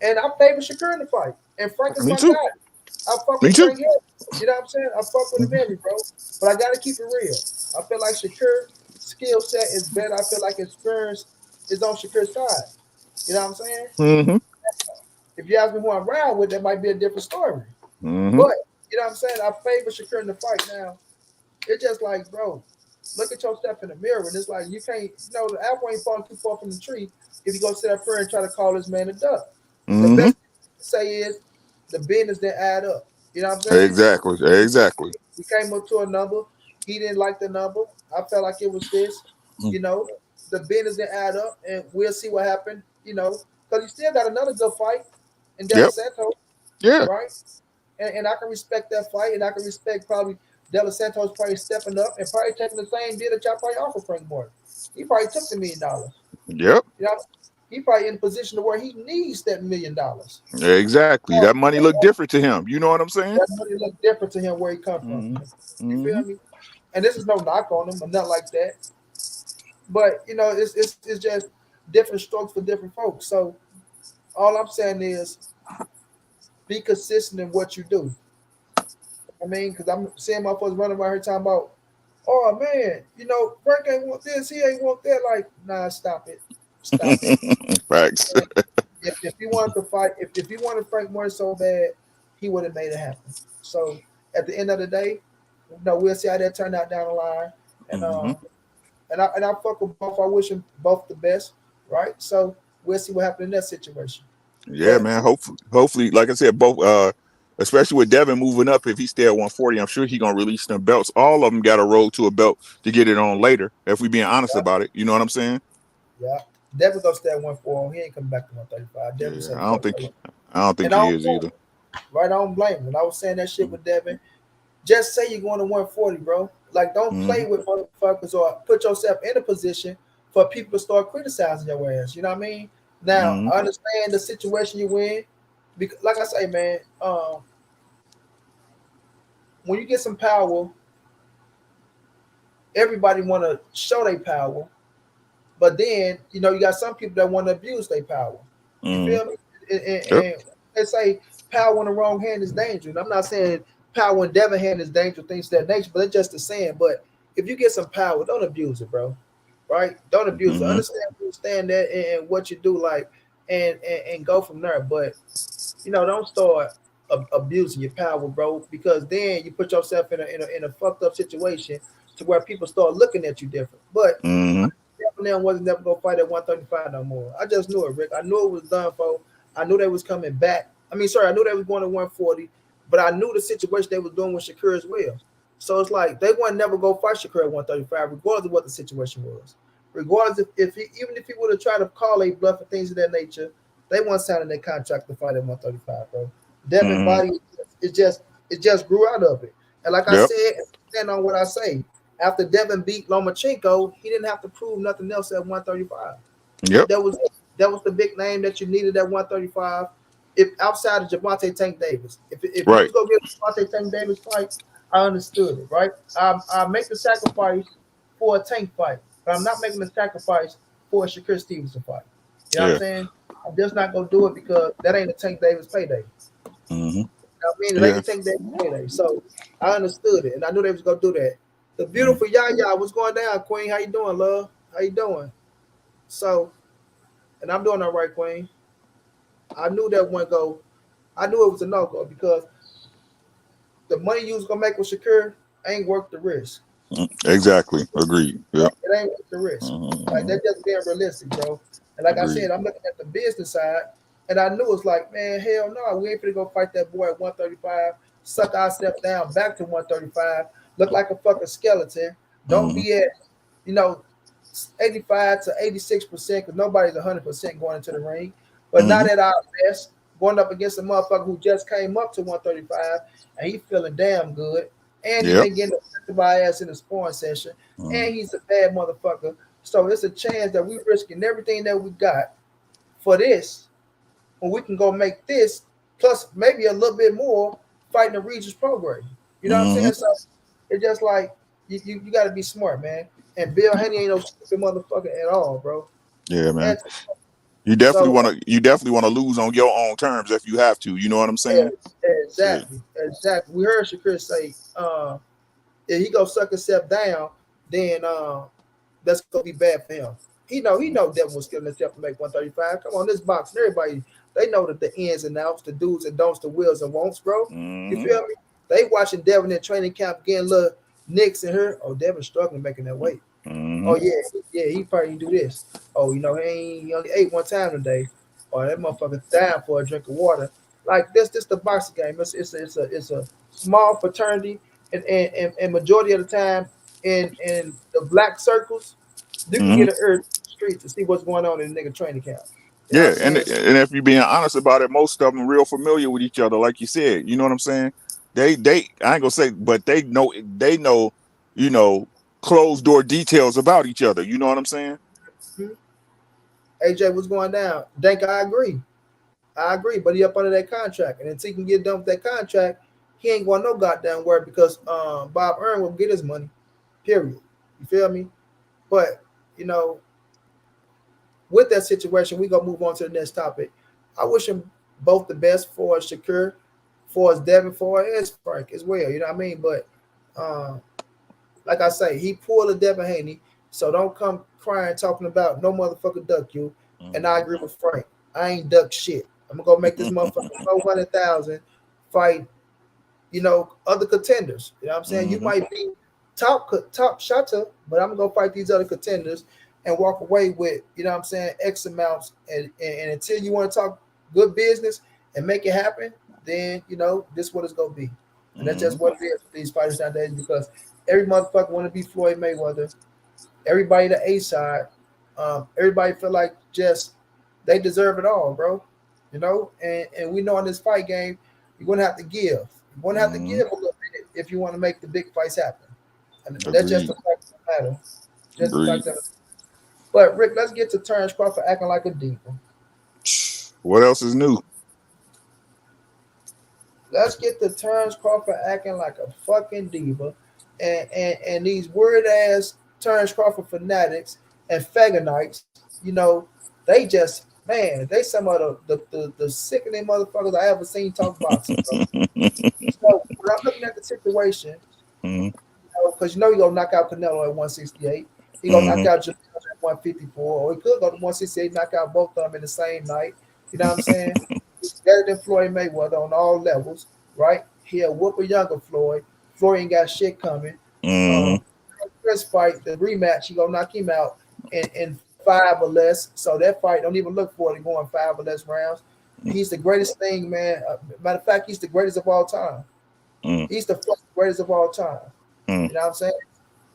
and I favor Shakur in the fight. And Frank is Me my too. guy. I fuck Me with too. Frank Hill. You know what I'm saying? I fuck with him heavy, bro. But I gotta keep it real. I feel like Shakur skill set is better. I feel like experience is on Shakur's side. You know what I'm saying? Mm-hmm. If you ask me who I'm around with, that might be a different story. Mm-hmm. But you know what I'm saying? I favor Shakur in the fight now. It's just like, bro, look at yourself in the mirror, and it's like you can't, the apple ain't falling too far from the tree if you go sit up here and try to call this man a duck. The Mm-hmm. best thing to say is the business didn't add up. You know what I'm saying? Exactly. Exactly. We came up to a number. He didn't like the number. I felt like it was this. You know, the business didn't add up, and we'll see what happened. Because he still got another good fight in De La Yep. Santos, Yeah. right? And I can respect that fight, and I can respect probably De La Santos probably stepping up and probably taking the same deal that y'all probably offered Frank Morton. He probably took the $1 million. Yep. You know, he probably in a position to where he needs that $1 million. Exactly. That money looked different to him. You know what I'm saying? That money look different to him where he come from. Mm-hmm. You Mm-hmm. feel me? And this is no knock on him or nothing like that. But it's just different strokes for different folks. So all I'm saying is be consistent in what you do. I mean, because I'm seeing my folks running around here talking about, oh man, Frank ain't want this, he ain't want that. Like, nah, stop it, stop it. Facts. If he wanted to fight, if he wanted Frank Morton so bad, he would have made it happen. So at the end of the day, we'll see how that turned out down the line. And Mm-hmm. I fuck with both. I wish them both the best, right? So we'll see what happens in that situation. Yeah, But man. Hopefully, like I said, both especially with Devin moving up, if he stay at 140, I'm sure he gonna release them belts. All of them got a road to a belt to get it on later. If we being honest yeah, about it, you know what I'm saying? yeah. Devin gonna stay at 140. He ain't coming back to 135. Devin Yeah, said he fuck with it. I don't think And I he don't is blame either. him, right? I don't blame him. When I was saying that shit with Devin, just say you're going to 140, bro. Like, don't Mm-hmm. play with motherfuckers or put yourself in a position for people to start criticizing your ass. You know what I mean? Now, Mm-hmm. I understand the situation you in. Because, like I say, man, when you get some power, everybody want to show their power. But then, you got some people that want to abuse their power. You Mm-hmm. feel me? Yep. And they say power in the wrong hand is dangerous. And I'm not saying power in Devin hand is dangerous, things of that nature, but it's just a saying. But if you get some power, don't abuse it, bro. Right? Don't abuse it. Mm-hmm. Understand that and what you do, like, and go from there. But don't start abusing your power, bro, because then you put yourself in a fucked up situation to where people start looking at you different. But Mm-hmm. Devin wasn't never gonna fight at 135 no more. I just knew it, Rick. I knew it was done for. I knew they was coming back. I mean, sorry, I knew they was going to 140, but I knew the situation they was doing with Shakur as well. So it's like they would never go fight Shakur at 135, regardless of what the situation was. Regardless if he even if he would have tried to call a bluff and things of that nature, they weren't signing their contract to fight at 135, bro. Devin Mm-hmm. body it just grew out of it. And like I Yep. said, stand on what I say. After Devin beat Lomachenko, he didn't have to prove nothing else at 135. Yep. That was the big name that you needed at 135. If outside of Gervonta Tank Davis, if you Right. was gonna get Gervonta Tank Davis fight, I understood it, right? I make the sacrifice for a Tank fight, but I'm not making the sacrifice for a Shakur Stevenson fight. You know what I'm Yeah. saying? I'm just not gonna do it because that ain't a Tank Davis payday. Mm-hmm. I mean, it ain't Yeah. a Tank Davis payday. So I understood it, and I knew they was gonna do that. The Mm-hmm. beautiful Yaya, what's going down, Queen? How you doing, love? How you doing? So, and I'm doing all right, Queen. I knew that one go. I knew it was a no go because the money you was gonna make with Shakur ain't worth the risk. Exactly. Agreed. Yep. It ain't worth the risk. Like Mm-hmm. that just being realistic, bro. And like I Agreed. said, I'm looking at the business side, and I knew it's like, man, hell no, we ain't finna go fight that boy at 135, suck ourselves down back to 135, look like a fucking skeleton. Don't Mm-hmm. be at, you know, 85 to 86% because nobody's 100% going into the ring, but Mm-hmm. not at our best. Going up against a motherfucker who just came up to 135 and he feeling damn good, and he Yep. been getting affected by ass in the sparring session, Mm-hmm. and he's a bad motherfucker. So it's a chance that we risking everything that we got for this, when we can go make this plus maybe a little bit more fighting the Regis program. You know what I'm Mm-hmm. saying? So it's just like you got to be smart, man. And Bill Haney ain't no stupid motherfucker at all, bro. Yeah, man. And You so definitely want to lose on your own terms if you have to. You know what I'm saying? Shit. exactly. We heard Shakur say, if he go suck himself down, then that's gonna be bad for him. He know Devin was killing himself to make 135. Come on, this boxing, everybody they know that the ins and outs, the do's and don'ts, the wills and won'ts, bro. You Mm-hmm. feel me? They watching Devin in training camp getting little nicks in her. Oh, Devin struggling making that weight. Mm-hmm. Oh yeah, he probably do this. Oh, he only ate one time today. Or that motherfucker down for a drink of water. Like this the boxing game. It's a small fraternity, and majority of the time in the black circles, you can Mm-hmm. get an urge in the street to see what's going on in the nigga training camp. You know what I'm Yeah, and saying? and if you're being honest about it, most of them real familiar with each other, like you said. You know what I'm saying? They I ain't gonna say, but they know, you know, closed door details about each other. You know what I'm saying? Mhm. AJ, what's going down? Denk, I agree. I agree, but he up under that contract, and until he can get done with that contract, he ain't going no goddamn word because Bob Earn will get his money. Period. You feel me? But you know, with that situation, we gonna move on to the next topic. I wish him both the best for Shakur, for Devin, for as Frank as well. You know what I mean? But um, like I say, he pulled a Devin Haney, so don't come crying talking about no motherfucker duck you. And I Mm-hmm. agree with Frank. I ain't duck shit. I'm gonna go make this motherfucker 400,000 fight, other contenders. You know what I'm saying? You Mm-hmm. might be top shotter, but I'm gonna go fight these other contenders and walk away with, you know what I'm saying, X amounts. And until you want to talk good business and make it happen, then this what it's gonna be. And that's Mm-hmm. just what it is with these fighters nowadays because every motherfucker want to be Floyd Mayweather. Everybody the A side. Everybody feel like just they deserve it all, bro. And we know in this fight game, you're gonna have to give. You're gonna have to Mm-hmm. give a little bit if you want to make the big fights happen. And that's just the Agreed. fact of the matter. Just the Agreed. fact of it. But Rick, let's get to Terence Crawford acting like a diva. What else is new? Let's get to Terence Crawford acting like a fucking diva, and these weird ass Terence Crawford fanatics and fagonites. They just man, they some of the sickening motherfuckers I ever seen talk boxing, bro. So when I'm looking at the situation, Mm-hmm. because he gonna knock out Canelo at 168. He gonna knock Mm-hmm. out Gervonta at 154, or he could go to 168, knock out both of them in the same night. You know what I'm saying? He's better than Floyd Mayweather on all levels, right? He'll whoop a younger Floyd. Floyd ain't got shit coming. Mm-hmm. Um, First fight, the rematch, he gonna knock him out in five or less. So that fight, don't even look for it going five or less rounds. He's the greatest thing, man. Matter of fact, he's the greatest of all time. He's the greatest of all time. Mm-hmm. You know what I'm saying?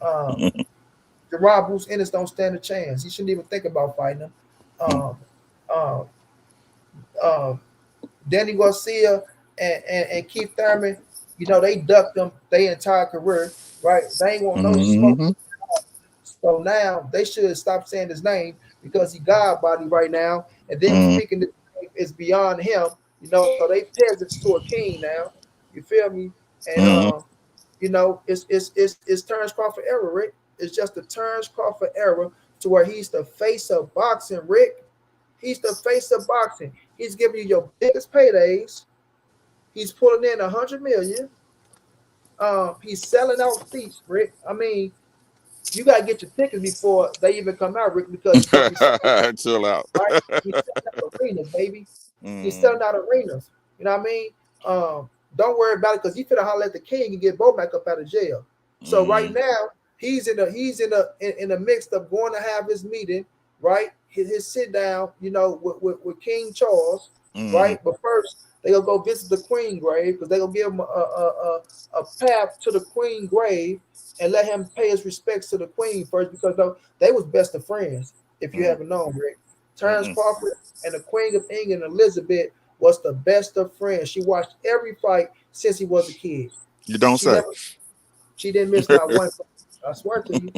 Um, Gerard Bruce Ennis don't stand a chance. He shouldn't even think about fighting him. Um, um, um, Danny Garcia and Keith Thurman, they ducked them their entire career, right? They ain't want no smoke. Mm-hmm. So now they should stop saying his name because he God body right now, and them Mm-hmm. speaking his name is beyond him. So they peasants to a king now. You feel me? And Mm-hmm. it's Terence Crawford era, Rick. It's just the Terence Crawford era to where he's the face of boxing, Rick. He's the face of boxing. He's giving you your biggest paydays. He's pulling in 100 million. He's selling out seats, Rick. I mean, you gotta get your tickets before they even come out, Rick, because it's gonna be sold out, Chill out. right? He's selling out arenas, baby. He's Mm-hmm. selling out arenas. You know what I mean? Don't worry about it because he finna holler at the king and get Bo back up out of jail. So right Mm-hmm. now he's in the midst of going to have his meeting, right? His sit down, with King Charles, Mm-hmm. right? But first they gonna go visit the Queen grave because they gonna give him a path to the Queen grave and let him pay his respects to the Queen first because they was best of friends. If you haven't known, Rick, Terence Mm-hmm. Crawford and the Queen of England, Elizabeth, was the best of friends. She watched every fight since he was a kid. You don't She say. never, she didn't miss not one fight. I swear to you.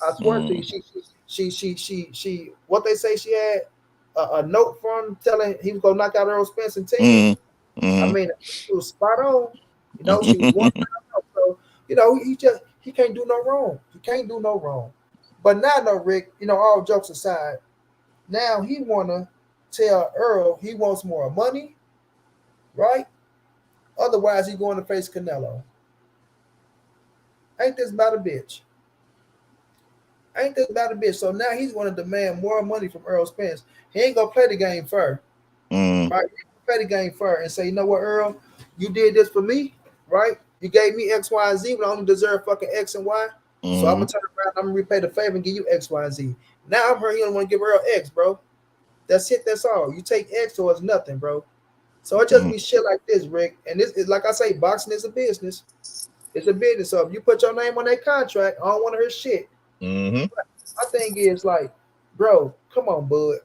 I swear to you. Mm-hmm. She. What they say she had a note from telling he was gonna knock out Errol Spence in 10. I Mm-hmm. mean, she was spot on. She was one. Mm-hmm. So he can't do no wrong. He can't do no wrong. But now, no, Rick. All jokes aside, now he wanna tell Earl he wants more money, right? Otherwise, he going to face Canelo. Ain't this about a bitch? Ain't this about a bitch? So now he's going to demand more money from Earl Spence. He ain't gonna play the game fair, right? He gonna play the game fair and say, you know what, Earl, you did this for me, right? You gave me X, Y, and Z, but I only deserve fucking X and Y. So I'm Mm-hmm. gonna turn around, I'm gonna repay the favor and give you X, Y, and Z. Now I'm hearing you don't want to give Earl X, bro. That's it. That's all. You take X or it's nothing, bro. So it just be shit like this, Rick. And this is like I say, boxing is a business. It's a business. So if you put your name on that contract, I don't want to hear shit. Mm-hmm. My thing is like, bro, come on, bud.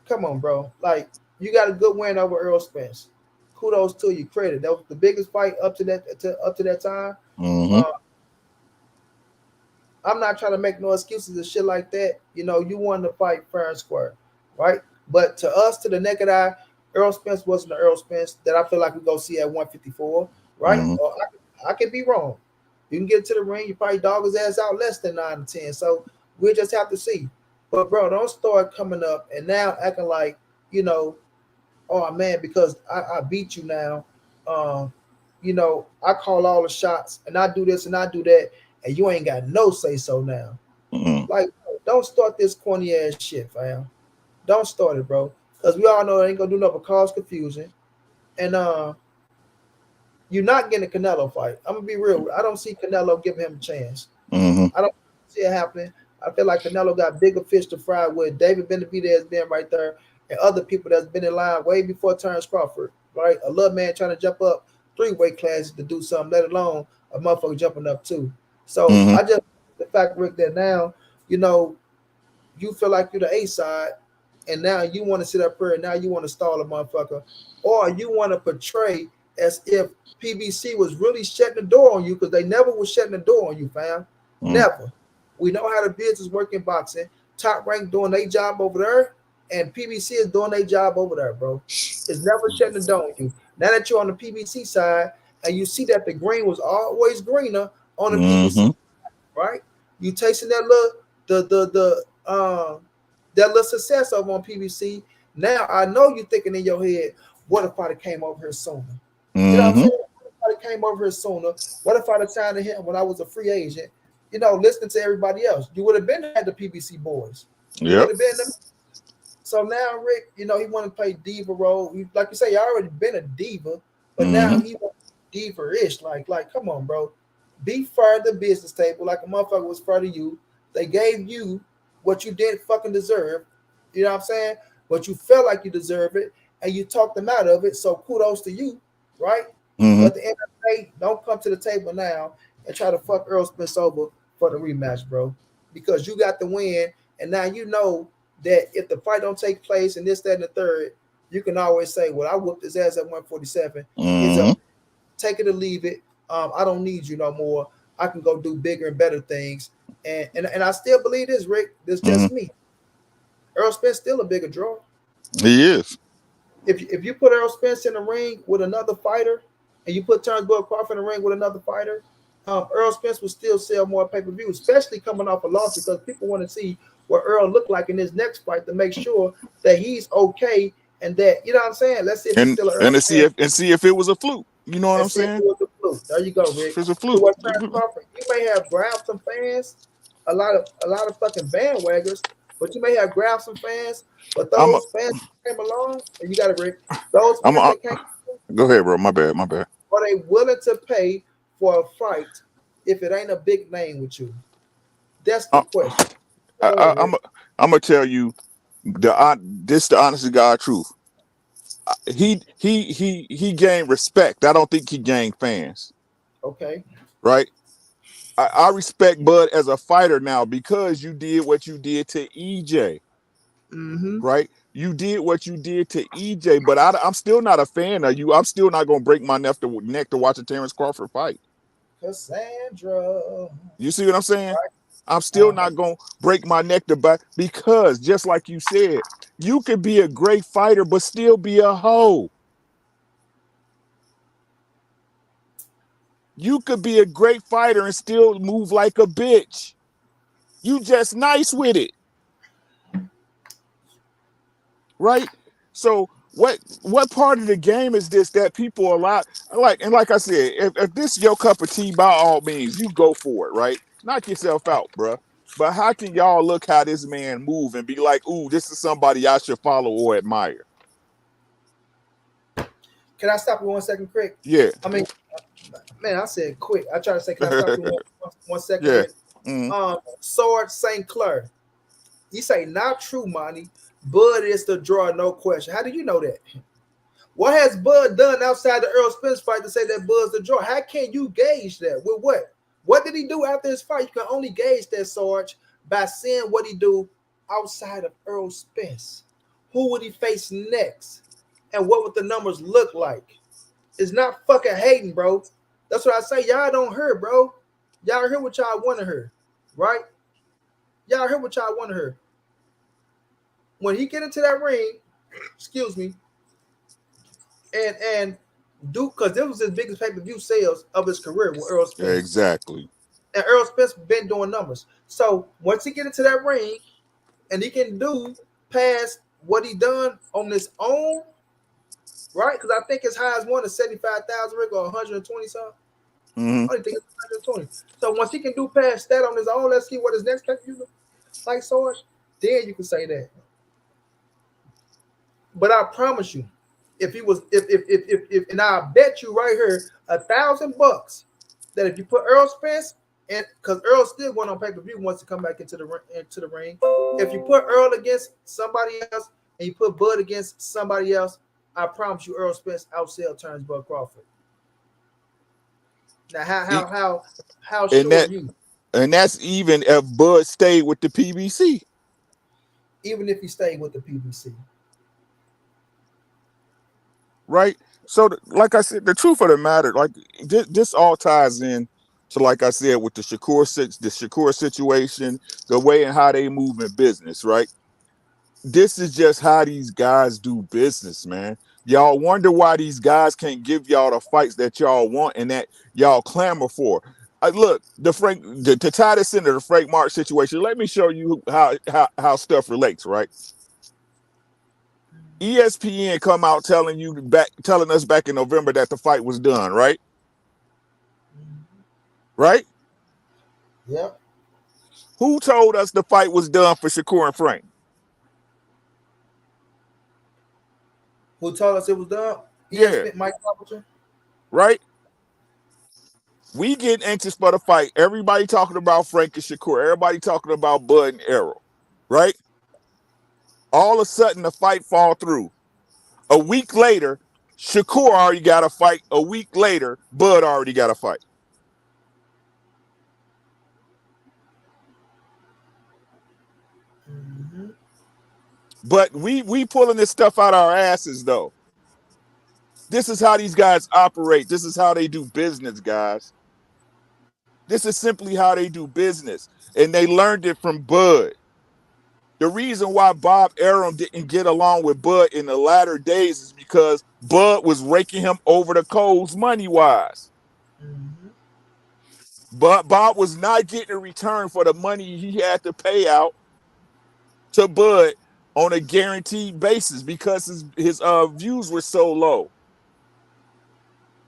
Come on, bro. Like, you got a good win over Earl Spence. Kudos to you. Credit. That was the biggest fight up to that time. Mm-hmm. Uh, I'm not trying to make no excuses and shit like that. You won the fight fair and square, right? But to us, to the naked eye, Earl Spence wasn't the Earl Spence that I feel like we go see at 154, right? Mm-hmm. Or I could be wrong. You can get to the ring, you probably dog his ass out less than 9 to 10. So we'll just have to see. But bro, don't start coming up and now acting like, you know, oh man, because I beat you now. Um, I call all the shots and I do this and I do that, and you ain't got no say so now. Mm-hmm. Like, don't start this corny ass shit, fam. Don't start it, bro. Because we all know it ain't gonna do nothing but cause confusion. And you're not getting a Canelo fight. I'm gonna be real. I don't see Canelo giving him a chance. Mm-hmm. I don't see it happening. I feel like Canelo got bigger fish to fry with. David Benavidez has been right there, and other people that's been in line way before Terence Crawford. Right, a little man trying to jump up 3 weight classes to do something, let alone a motherfucker jumping up too. So Mm-hmm. I just the fact, Rick, that now you know you feel like you're the A side, and now you want to sit up here and now you want to stall a motherfucker, or you want to portray as if PBC was really shutting the door on you because they never was shutting the door on you, fam. Never. We know how the business work in boxing. Top rank doing their job over there, and PBC is doing their job over there, bro. It's never shutting the door on you. Now that you're on the PBC side, and you see that the green was always greener on the PBC, Mm-hmm. right? You tasting that little success over on PBC. Now I know you thinking in your head, what if I came over here sooner? You know what I'm Mm-hmm. saying? What if I came over here sooner? What if I'd have signed to him when I was a free agent? Listening to everybody else. You would have been at the PBC boys. You would Yep. have been them. So now Rick, he want to play diva role. Like you say, you already been a diva, but now Mm-hmm. he wants diva-ish. Like, come on, bro. Be fair at the business table, like a motherfucker was fair to you. They gave you what you didn't fucking deserve. You know what I'm saying? But you felt like you deserve it, and you talked them out of it. So kudos to you, right? Mm-hmm. But at the end of the day, don't come to the table now and try to fuck Earl Spence over for the rematch, bro. Because you got the win, and now you know that if the fight don't take place and this, that, and the third, you can always say, "Well, I whooped his ass at 147. It's Mm-hmm. up. Take it or leave it. I don't need you no more. I can go do bigger and better things." And I still believe this, Rick. This Mm-hmm. just me. Earl Spence still a bigger draw. He is. If you put Errol Spence in the ring with another fighter, and you put Terence Crawford in the ring with another fighter, Errol Spence will still sell more pay per view, especially coming off a loss because people want to see what Earl looked like in his next fight to make sure that he's okay and that you know what I'm saying. Let's see if he's And still an and Earl to fan see if it was a fluke. You know what and I'm see if it saying? was a fluke. There you go, If Rick. it's a To fluke. what Terence Crawford, you may have grabbed some fans, a lot of fucking bandwaggers, but you may have grabbed some fans, but I'm a, those fans that came along, and you got to Rick, those I'm fans a, that came go ahead, bro. My bad. My bad. Are they willing to pay for a fight if it ain't a big name with you? That's the I, question. Go ahead, I, Rick. I'm gonna tell you the honest to God truth. He gained respect. I don't think he gained fans. Okay. Right? I respect Bud as a fighter now because you did what you did to EJ. Mm-hmm. Right? You did what you did to EJ, but I'm still not a fan of you. I'm still not gonna break my neck to watch a Terence Crawford fight. Cassandra. You see what I'm saying? I'm still Uh-huh. not gonna break my neck to back because just like you said, you could be a great fighter but still be a hoe. You could be a great fighter and still move like a bitch. You just nice with it, right? So what part of the game is this that people allow like and like I said, if this is your cup of tea, by all means, you go for it, right? Knock yourself out, bruh. But how can y'all look how this man move and be like, ooh, this is somebody I should follow or admire? Can I stop you 1 second, Craig? Yeah. I mean, man, I said quick. I try to say, can I stop you one second, Yeah. Rick? Mm. Sword St. Clair. You say not true, Monty. Bud is the draw, no question. How do you know that? What has Bud done outside the Errol Spence fight to say that Bud's the draw? How can you gauge that? With what? What did he do after his fight? You can only gauge that, Sarge, by seeing what he do outside of Errol Spence. Who would he face next? And what would the numbers look like? It's not fucking hating, bro. That's what I say. Y'all don't hear, bro. Y'all hear what y'all want to hear, right? Y'all hear what y'all want to hear. When he get into that ring, excuse me, and do because this was his biggest pay per view sales of his career with Errol Spence, Exactly. and Errol Spence been doing numbers. So once he get into that ring and he can do past what he done on his own, right? Because I think his highest one is 75,000 rig or 120 something. Mm-hmm. I only think it's 120. So once he can do past that on his own, let's see what his next pay per view like Sarge. Then you can say that. But I promise you, if he was, if and I bet you right here $1,000 that if you put Earl Spence and because Earl's still going on pay per view wants to come back into the ring, if you put Earl against somebody else and you put Bud against somebody else, I promise you Earl Spence outsell turns Bud Crawford. Now, how And sure are that you? and that's even if Bud stayed with the PBC. Even if he stayed with the PBC, Right? So, like I said, the truth of the matter, like this all ties in to, like I said, with the Shakur situation, the way and how they move in business, right? This is just how these guys do business, man. Y'all wonder why these guys can't give y'all the fights that y'all want and that y'all clamor for. Look, to tie this into the Frank Mark situation, let me show you how stuff relates, right? ESPN come out telling us back in November that the fight was done, right? Right? yep. Who told us the fight was done for Shakur and Frank? Who told us it was done? Yeah, ESPN, Mike Carpenter. right? We get anxious for the fight. Everybody talking about Frank and Shakur. Everybody talking about Bud and Errol, right? All of a sudden, the fight fall through. A week later, Shakur already got a fight. A week later, Bud already got a fight. Mm-hmm. But we pulling this stuff out our asses though. This is how these guys operate. This is how they do business, guys. This is simply how they do business. And they learned it from Bud. The reason why Bob Arum didn't get along with Bud in the latter days is because Bud was raking him over the coals money wise. Mm-hmm. But Bob was not getting a return for the money he had to pay out to Bud on a guaranteed basis because his views were so low.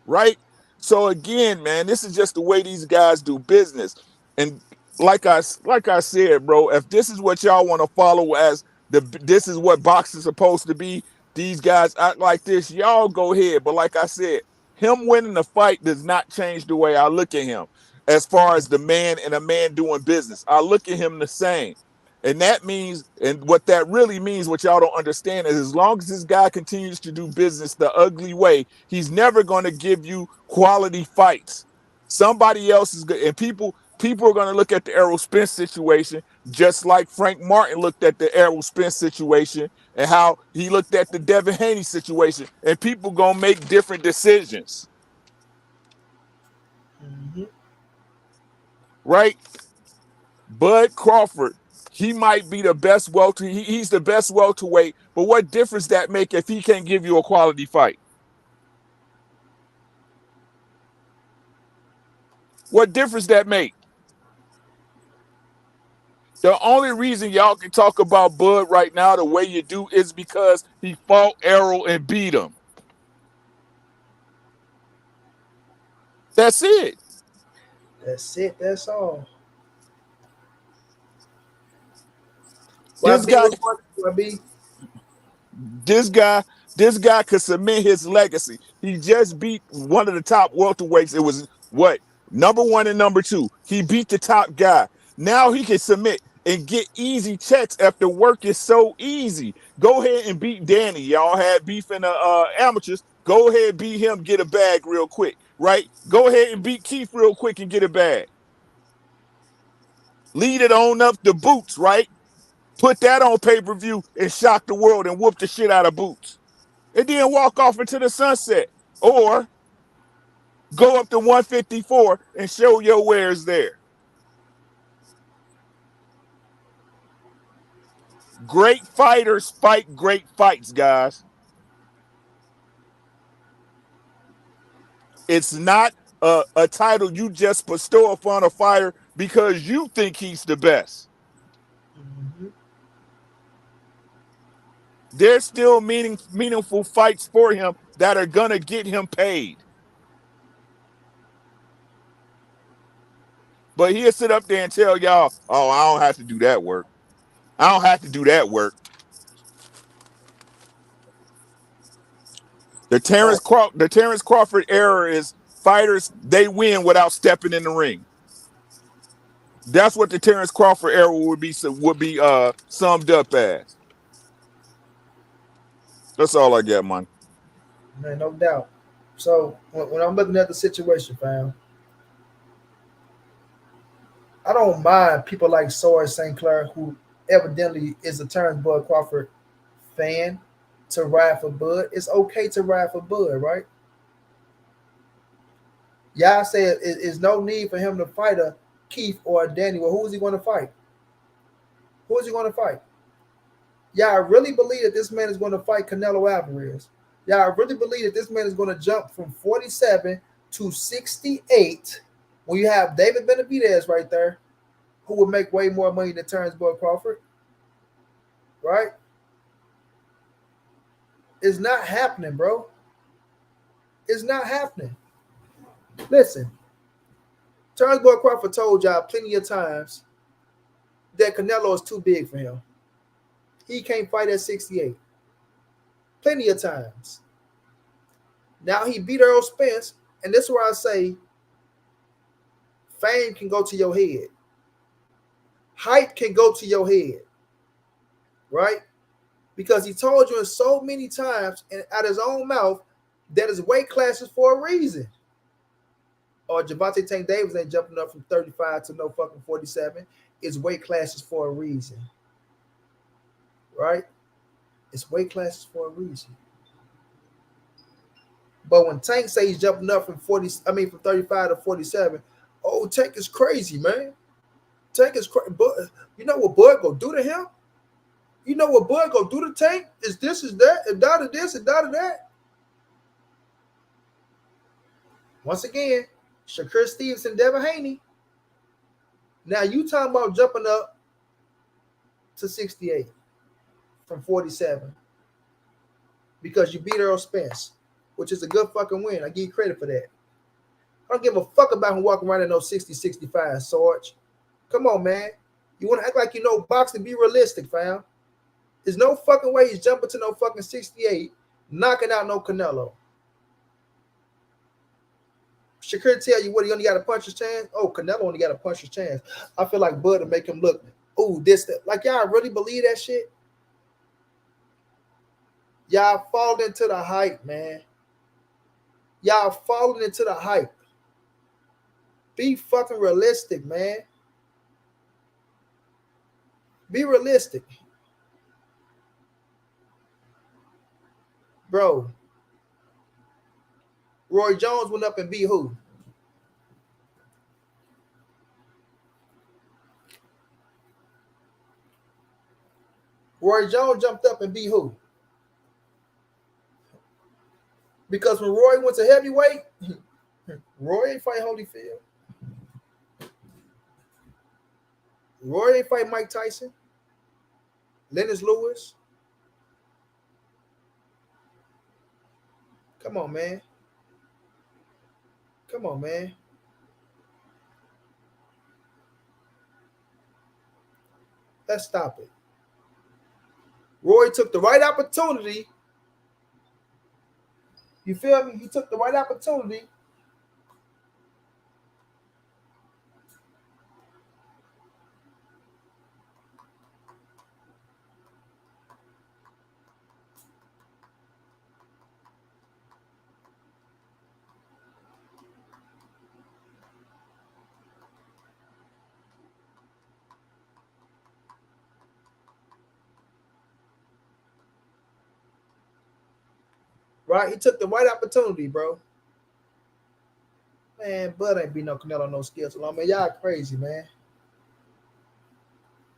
Right? So again, man, this is just the way these guys do business. And like I said, bro, if this is what y'all want to follow as this is what boxing's supposed to be, these guys act like this, y'all go ahead. But like I said, him winning the fight does not change the way I look at him as far as the man and a man doing business. I look at him the same. And that means, and what that really means, what y'all don't understand, is as long as this guy continues to do business the ugly way, he's never going to give you quality fights. Somebody else is good. And people are going to look at the Errol Spence situation just like Frank Martin looked at the Errol Spence situation and how he looked at the Devin Haney situation. And people going to make different decisions. Mm-hmm. Right? Bud Crawford, he might be the best welterweight. He's the best welterweight, but what difference that make if he can't give you a quality fight? What difference that make? The only reason y'all can talk about Bud right now the way you do is because he fought Errol and beat him. That's it. That's it. That's all. This YB, guy, what's going on, YB? this guy, this guy could cement his legacy. He just beat one of the top welterweights. It was what? Number one and number two. He beat the top guy. Now he can submit and get easy checks after work is so easy. Go ahead and beat Danny. Y'all had beef in the amateurs. Go ahead and beat him, get a bag real quick, right? Go ahead and beat Keith real quick and get a bag. Lead it on up the Boots, right? Put that on pay-per-view and shock the world and whoop the shit out of Boots. And then walk off into the sunset. Or go up to 154 and show your wares there. Great fighters fight great fights, guys. It's not a title you just bestow upon a fighter because you think he's the best. Mm-hmm. There's still meaningful fights for him that are going to get him paid. But he'll sit up there and tell y'all, oh, I don't have to do that work. I don't have to do that work. The Right. Terence Crawford error is fighters, they win without stepping in the ring. That's what the Terence Crawford error would be summed up as. That's all I get, man. Man, no doubt. So when I'm looking at the situation, fam, I don't mind people like Soren St. Clair, who evidently is a Terrence Bud Crawford fan, to ride for Bud. It's okay to ride for Bud, right? Y'all said is no need for him to fight a Keith or a Danny. Well, who is he going to fight? Who is he going to fight? Y'all really believe that this man is going to fight Canelo Alvarez? Y'all really believe that this man is going to jump from 47 to 68 when you have David Benavidez right there, who would make way more money than Terrence Bud Crawford, right? It's not happening, bro. It's not happening. Listen, Terrence Bud Crawford told y'all plenty of times that Canelo is too big for him. He can't fight at 68. Plenty of times. Now he beat Errol Spence, and this is where I say fame can go to your head. Height can go to your head, right? Because he told you in so many times and out his own mouth that his weight classes for a reason. Or Gervonta Tank Davis ain't jumping up from 35 to no fucking 47. It's weight classes for a reason, right? It's weight classes for a reason. But when Tank say he's jumping up from from 35 to 47, oh, Tank is crazy, man. Tank is crazy. But you know what Bud go do to him? You know what Bud go do to Tank? Is this, is that, and dot of this, and dot of that. Once again, Shakur Stevenson, Devin Haney. Now you talking about jumping up to 68 from 47 because you beat Errol Spence, which is a good fucking win. I give you credit for that. I don't give a fuck about him walking around in no 60, 65, Sarge. Come on, man. You want to act like you know boxing? Be realistic, fam. There's no fucking way he's jumping to no fucking 68, knocking out no Canelo. Shakur tell you what, he only got a puncher's chance? Oh, Canelo only got a puncher's chance. I feel like Bud to make him look, oh, this, that. Like, y'all really believe that shit? Y'all falling into the hype, man. Y'all falling into the hype. Be fucking realistic, man. Be realistic. Bro, Roy Jones went up and beat who? Roy Jones jumped up and beat who? Because when Roy went to heavyweight, Roy ain't fight Holyfield. Roy ain't fight Mike Tyson. Lennox Lewis. Come on, man. Come on, man. Let's stop it. Roy took the right opportunity. You feel me? He took the right opportunity. Right? He took the right opportunity, bro. Man, Bud ain't beat no Canelo, no skills alone. Man, y'all crazy, man.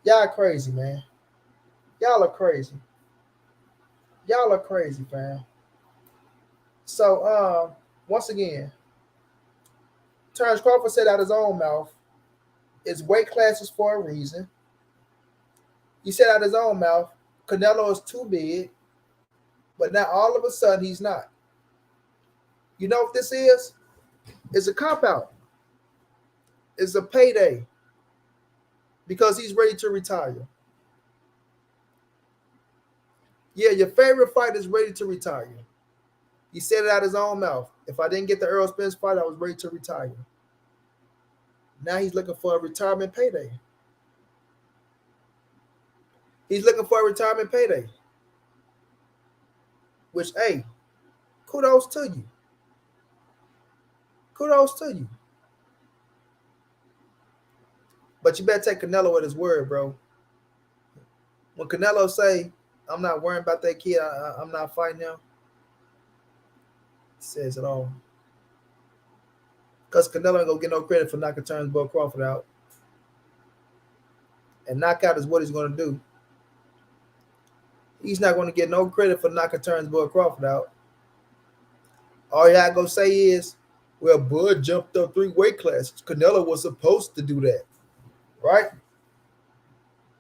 Y'all crazy, man. Y'all are crazy. Y'all are crazy, fam. So, once again, Terence Crawford said out his own mouth, it's weight classes for a reason. He said out his own mouth, Canelo is too big, but now all of a sudden he's not. You know what this is? It's a cop-out. It's a payday because he's ready to retire. Yeah, your favorite fighter is ready to retire. He said it out his own mouth. If I didn't get the Errol Spence fight, I was ready to retire. Now he's looking for a retirement payday. He's looking for a retirement payday. Which, hey, kudos to you. Kudos to you. But you better take Canelo at his word, bro. When Canelo say, I'm not worrying about that kid, I'm not fighting him, he says it all. Because Canelo ain't going to get no credit for knocking Terence Crawford out. And knockout is what he's going to do. He's not going to get no credit for knocking Terence Crawford out. All y'all going to say is, well, Bud jumped up 3 weight classes. Canelo was supposed to do that. Right?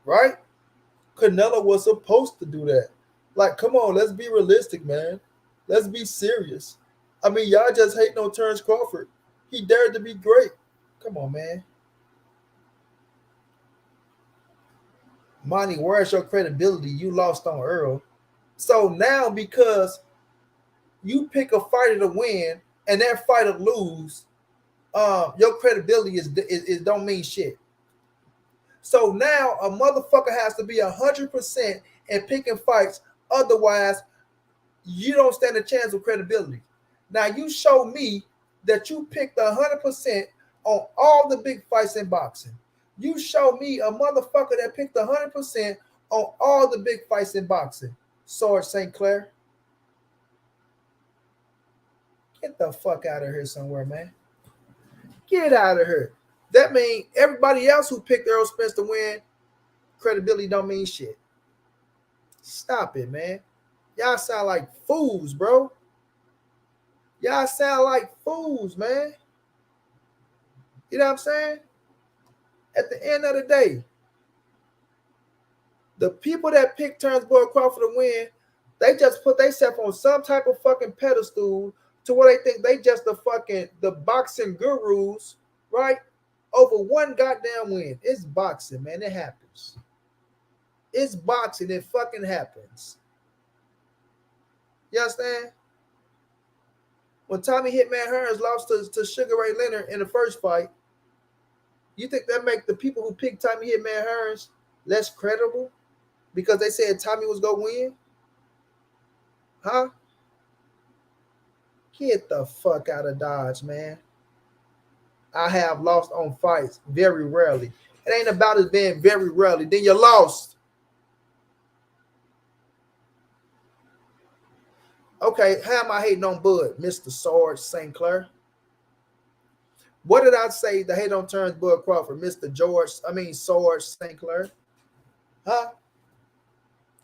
Right? Canelo was supposed to do that. Like, come on, let's be realistic, man. Let's be serious. I mean, y'all just hating on Terence Crawford. He dared to be great. Come on, man. Monty, where's your credibility? You lost on Errol. So now because you pick a fighter to win and that fighter lose, your credibility is don't mean shit. So now a motherfucker has to be 100% in picking fights. Otherwise, you don't stand a chance with credibility. Now you show me that you picked 100% on all the big fights in boxing. You show me a motherfucker that picked 100% on all the big fights in boxing. Sarge St. Clair. Get the fuck out of here somewhere, man. Get out of here. That means everybody else who picked Errol Spence to win, credibility don't mean shit. Stop it, man. Y'all sound like fools, bro. Y'all sound like fools, man. You know what I'm saying? At the end of the day, the people that picked Terence Crawford to win, they just put themselves on some type of fucking pedestal to where they think they just the boxing gurus, right? Over one goddamn win. It's boxing, man. It happens. It's boxing. It fucking happens. You understand? When Tommy Hitman Hearns lost to Sugar Ray Leonard in the first fight, you think that make the people who picked Tommy Hitman Hearns less credible because they said Tommy was gonna win? Huh? Get the fuck out of Dodge, man. I have lost on fights very rarely. It ain't about it being very rarely. Then you lost. Okay, how am I hating on Bud, Mr. Sarge St. Clair? What did I say to hate on Terence Bud Crawford, Mr. Sarge St. Clair? Huh?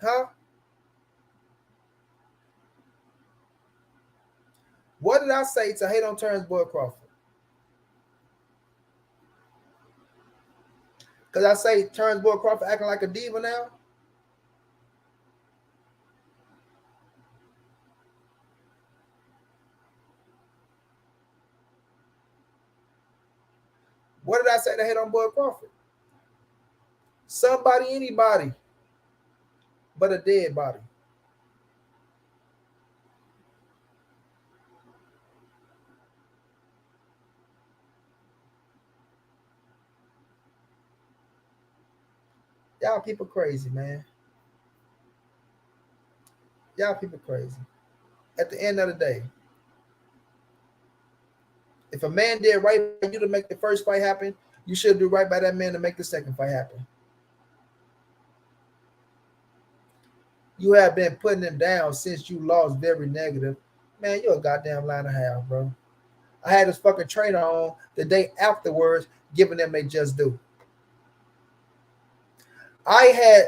Huh? What did I say to hate on Terence Bud Crawford? Because I say Terence Bud Crawford acting like a diva now? What did I say to hate on Bud Crawford? Somebody, anybody, but a dead body. Y'all people crazy, man. Y'all people crazy. At the end of the day, if a man did right by you to make the first fight happen, you should do right by that man to make the second fight happen. You have been putting him down since you lost very negative. Man, you're a goddamn line and a half, bro. I had this fucking trainer on the day afterwards giving them they just do. I had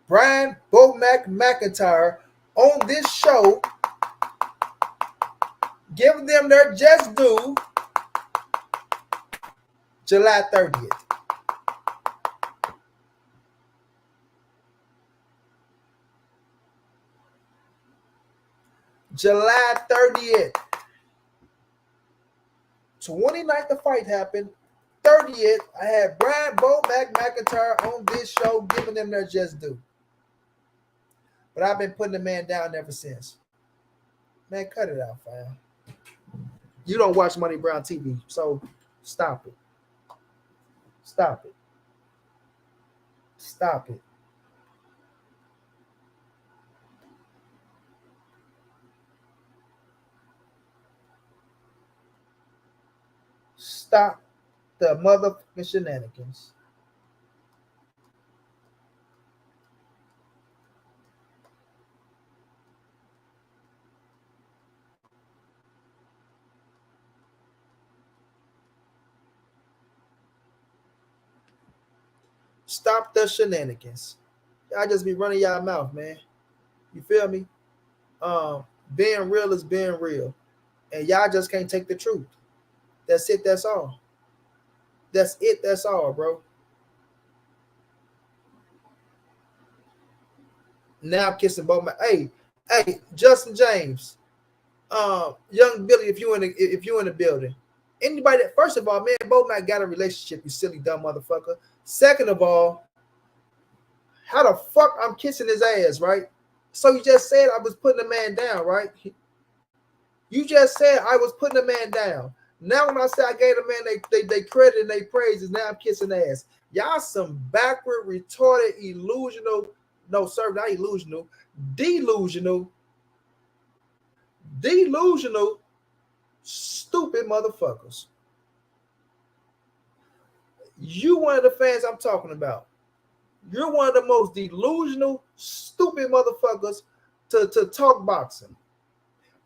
Brian Bomac McIntyre on this show giving them their just due July 30th. July 30th. 29th the fight happened. 30th, I had Brian Bomac McIntyre on this show giving them their just due. But I've been putting the man down ever since. Man, cut it out, fam. You don't watch Money Brown TV, so stop it. Stop it. Stop it. Stop the motherfucking shenanigans. Stop the shenanigans. Y'all just be running y'all mouth, man. You feel me? Being real is being real. And y'all just can't take the truth. That's it, that's all. That's it, that's all, bro. Now I'm kissing both my hey, Justin James. Young Billy, if you in the building. Anybody that, first of all, man, Bomac got a relationship, you silly dumb motherfucker. Second of all, how the fuck I'm kissing his ass, right? So you just said I was putting the man down, right? You just said I was putting the man down. Now when I say I gave the man they credit and they praises, now I'm kissing ass. Y'all some backward, retarded, illusional, no, sir, not illusional, delusional, stupid motherfuckers. You one of the fans I'm talking about. You're one of the most delusional, stupid motherfuckers to talk boxing.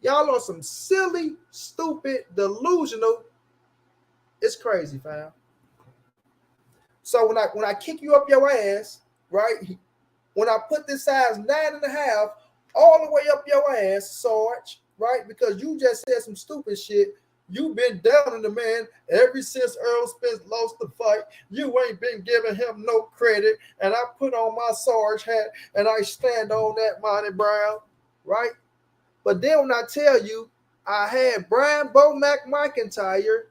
Y'all are some silly, stupid, delusional. It's crazy, fam. So when I kick you up your ass, right? When I put this size 9.5 all the way up your ass, Sarge, right? Because you just said some stupid shit. You've been down in the man ever since Errol Spence lost the fight. You ain't been giving him no credit. And I put on my Sarge hat and I stand on that Monty Brown, right? But then when I tell you, I had Brian Bomac McIntyre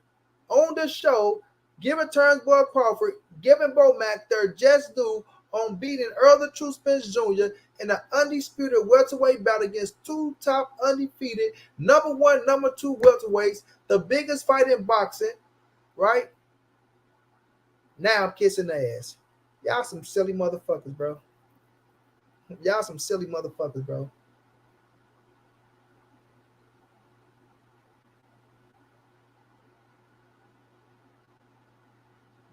on the show, giving Terence Bud Crawford, giving Bomac their just due on beating Errol the True Spence Jr. in an undisputed welterweight bout against two top undefeated number one, number two welterweights, the biggest fight in boxing, right? Now I'm kissing the ass. Y'all some silly motherfuckers, bro. Y'all some silly motherfuckers, bro.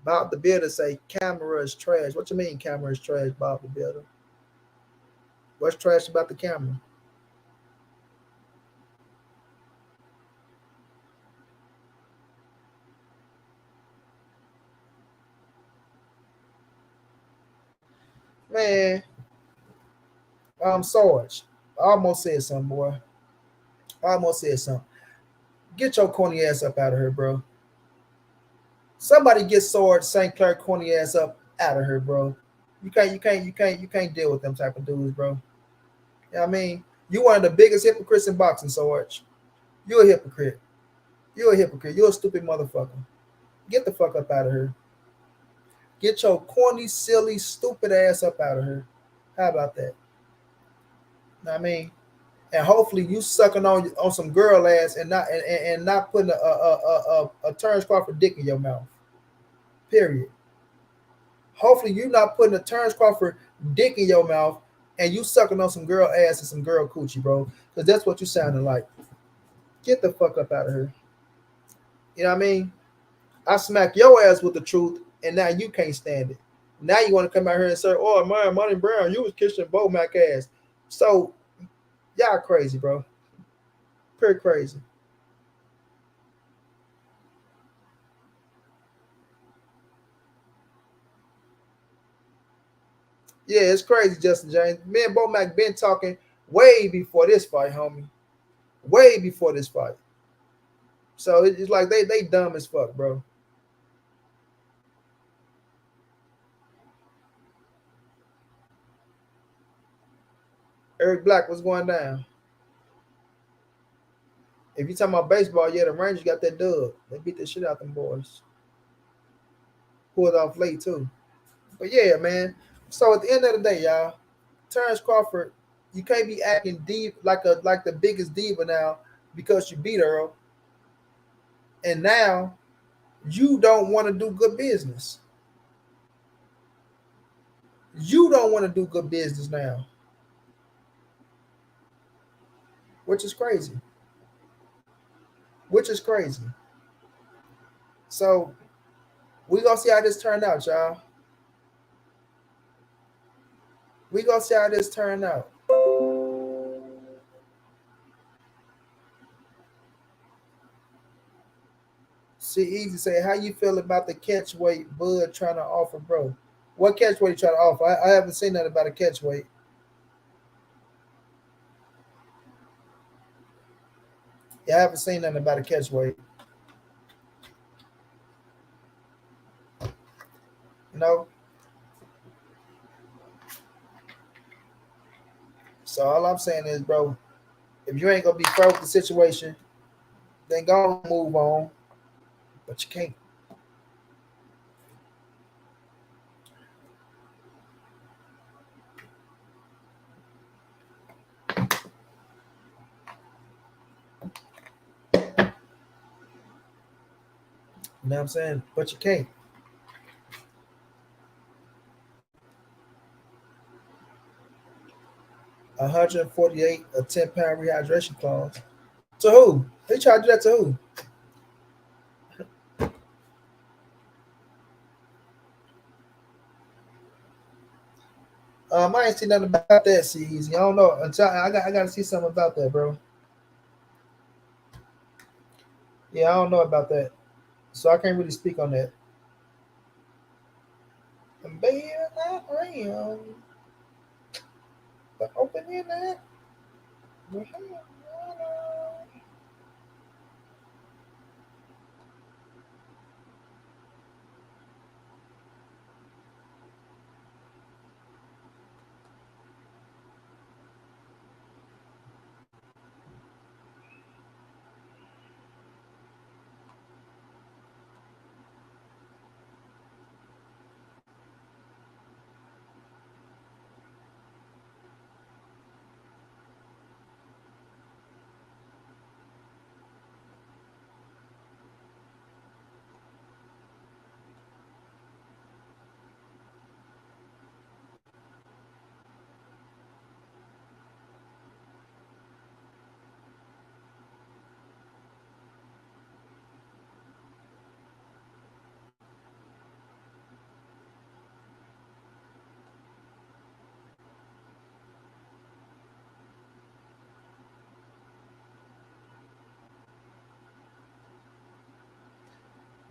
Bob the Builder say camera is trash. What you mean camera is trash, Bob the Builder? What's trash about the camera? Man, Sarge. I almost said something, boy. I almost said something. Get your corny ass up out of here, bro. Somebody get Sword St. Clair corny ass up out of here, bro. You can't deal with them type of dudes, bro. You know what I mean? You one of the biggest hypocrites in boxing, Sarge. You a hypocrite. You a hypocrite. You a stupid motherfucker. Get the fuck up out of here. Get your corny, silly, stupid ass up out of here. How about that? You know what I mean? And hopefully you sucking on some girl ass and not putting a Terence Crawford dick in your mouth. Period. Hopefully you not putting a Terence Crawford dick in your mouth and you sucking on some girl ass and some girl coochie, bro. Because that's what you sounding like. Get the fuck up out of here. You know what I mean? I smack your ass with the truth, and now you can't stand it. Now you want to come out here and say, "Oh man, Money Brown, you was kissing Bo Mac ass." So y'all crazy, bro. Pretty crazy. Yeah, it's crazy, Justin James. Me and Bo Mac been talking way before this fight, homie. Way before this fight. So it's like they dumb as fuck, bro. Eric Black, what's going down? If you talking about baseball, yeah, the Rangers got that dub. They beat the shit out them boys. Pulled off late too. But yeah, man. So at the end of the day, y'all, Terence Crawford, you can't be acting deep like the biggest diva now because you beat Earl, and now you don't want to do good business. You don't want to do good business now, which is crazy. Which is crazy. So we gonna see how this turned out, y'all. We gonna see how this turned out. See, easy say, how you feel about the catch weight Bud trying to offer, bro? What catch weight you trying to offer? I haven't seen nothing about a catch weight. Yeah, I haven't seen nothing about a catch weight. You know. So all I'm saying is, bro, if you ain't gonna be fair with the situation, then go and move on. But you can't. You know what I'm saying? But you can't. 148 a 10-pound rehydration clause. To who? They try to do that to who? I ain't seen nothing about that, see easy. I don't know. Until I gotta see something about that, bro. Yeah, I don't know about that. So I can't really speak on that. Baby, not real. But open in that.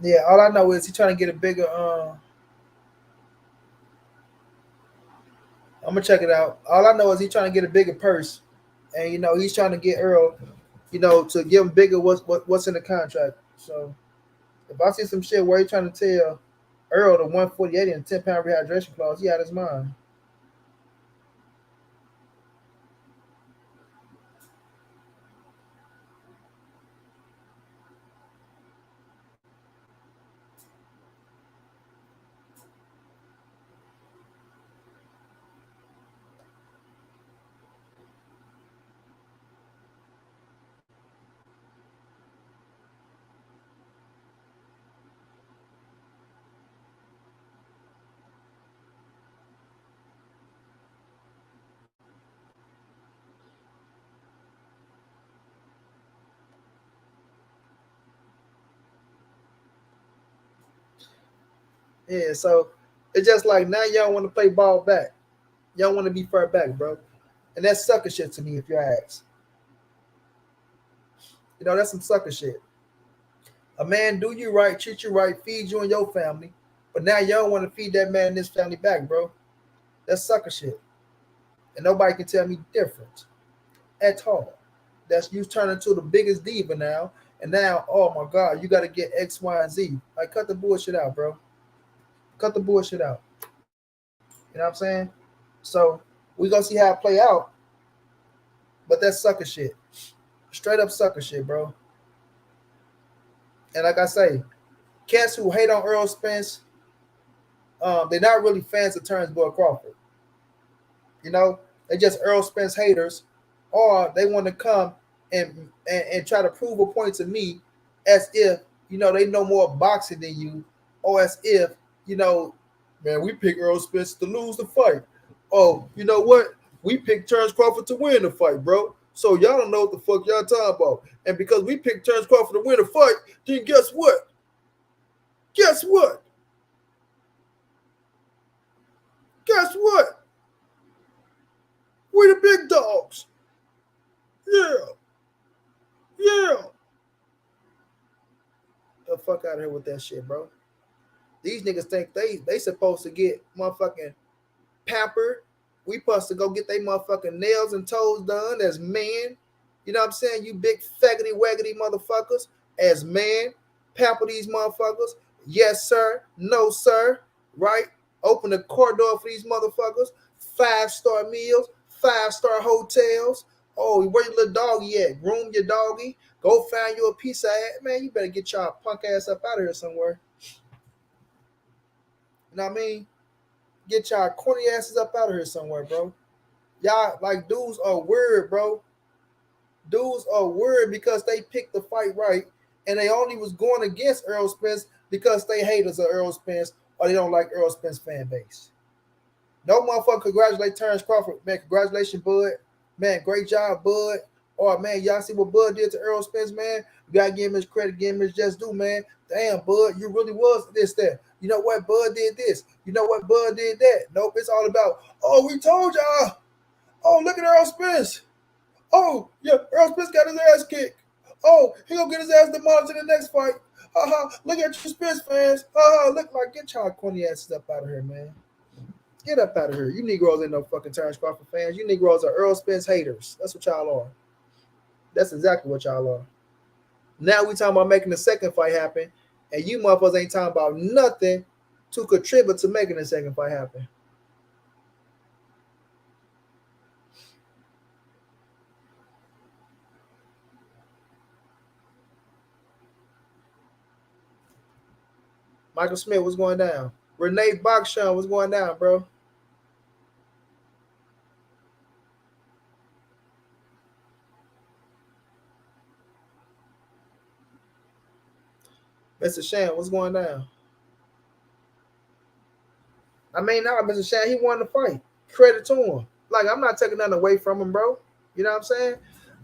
Yeah, all I know is he's trying to get a bigger. I'm gonna check it out. All I know is he's trying to get a bigger purse, and he's trying to get Errol, to give him bigger what's in the contract. So if I see some shit where he's trying to tell Errol the 148 and 10-pound rehydration clause, he out his mind. Yeah, so it's just like now y'all want to play ball back. Y'all want to be fair back, bro. And that's sucker shit to me if you ask. That's some sucker shit. A man do you right, treat you right, feed you and your family, but now y'all want to feed that man and his family back, bro. That's sucker shit. And nobody can tell me different at all. That's you turning to the biggest diva now, and now, oh my God, you got to get X, Y, and Z. Like, cut the bullshit out, bro. Cut the bullshit out. You know what I'm saying? So we gonna see how it play out, but that's sucker shit. Straight up sucker shit, bro. And like I say, cats who hate on Errol Spence, they're not really fans of Terence Crawford. They just Errol Spence haters, or they want to come and try to prove a point to me as if they know more boxing than you, or as if man, we picked Errol Spence to lose the fight. Oh, you know what? We picked Terence Crawford to win the fight, bro. So y'all don't know what the fuck y'all talking about. And because we picked Terence Crawford to win the fight, then guess what? Guess what? Guess what? We the big dogs. Yeah. Yeah. The fuck out of here with that shit, bro. These niggas think they supposed to get motherfucking pampered. We supposed to go get they motherfucking nails and toes done as men. You know what I'm saying? You big faggoty waggity motherfuckers as man. Pamper these motherfuckers. Yes, sir. No, sir. Right? Open the corridor for these motherfuckers. 5-star meals. 5-star hotels. Oh, where your little doggy at? Groom your doggy. Go find you a piece of ass. Man, you better get y'all punk ass up out of here somewhere. You know what I mean? Get y'all corny asses up out of here somewhere, bro. Y'all, like, dudes are weird, bro. Dudes are weird because they picked the fight right, and they only was going against Errol Spence because they haters of Errol Spence or they don't like Errol Spence fan base. No motherfucker congratulate Terence Crawford. Man, congratulations, Bud. Man, great job, Bud. Or, man, y'all see what Bud did to Errol Spence, man? You got to give him his credit, give him his just due, man. Damn, Bud, you really was this, that. You know what? Bud did this. You know what? Bud did that. Nope, it's all about, oh, we told y'all. Oh, look at Errol Spence. Oh, yeah, Errol Spence got his ass kicked. Oh, he gonna get his ass demolished in the next fight. Look at you Spence fans. Look like, get y'all corny asses up out of here, man. Get up out of here. You Negroes ain't no fucking Terence Crawford fans. You Negroes are Errol Spence haters. That's what y'all are. That's exactly what y'all are. Now we talking about making the second fight happen, and you motherfuckers ain't talking about nothing to contribute to making the second fight happen. Michael Smith, what's going down? Renee Boxshaw, what's going down, bro? Mr. Shan, what's going down? I mean, now Mr. Shan, he won the fight. Credit to him. Like, I'm not taking nothing away from him, bro. You know what I'm saying?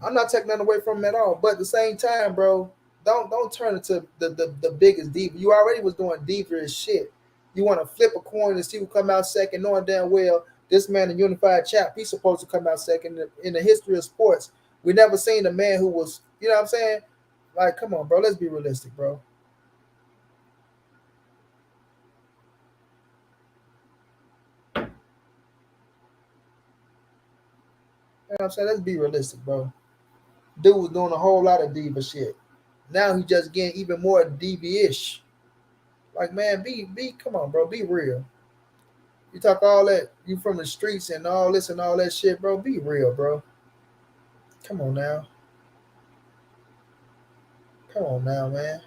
I'm not taking nothing away from him at all. But at the same time, bro, don't turn it to the biggest diva. You already was doing diva as shit. You want to flip a coin and see who come out second, knowing damn well this man, the unified champ, he's supposed to come out second. In the history of sports, we never seen a man who was, you know what I'm saying? Like, come on, bro. Let's be realistic, bro. You know what I'm saying? Let's be realistic, bro. Dude was doing a whole lot of diva shit. Now he just getting even more diva-ish. Like, man, come on, bro, be real. You talk all that, you from the streets and all this and all that shit, bro. Be real, bro. Come on now. Come on now, man.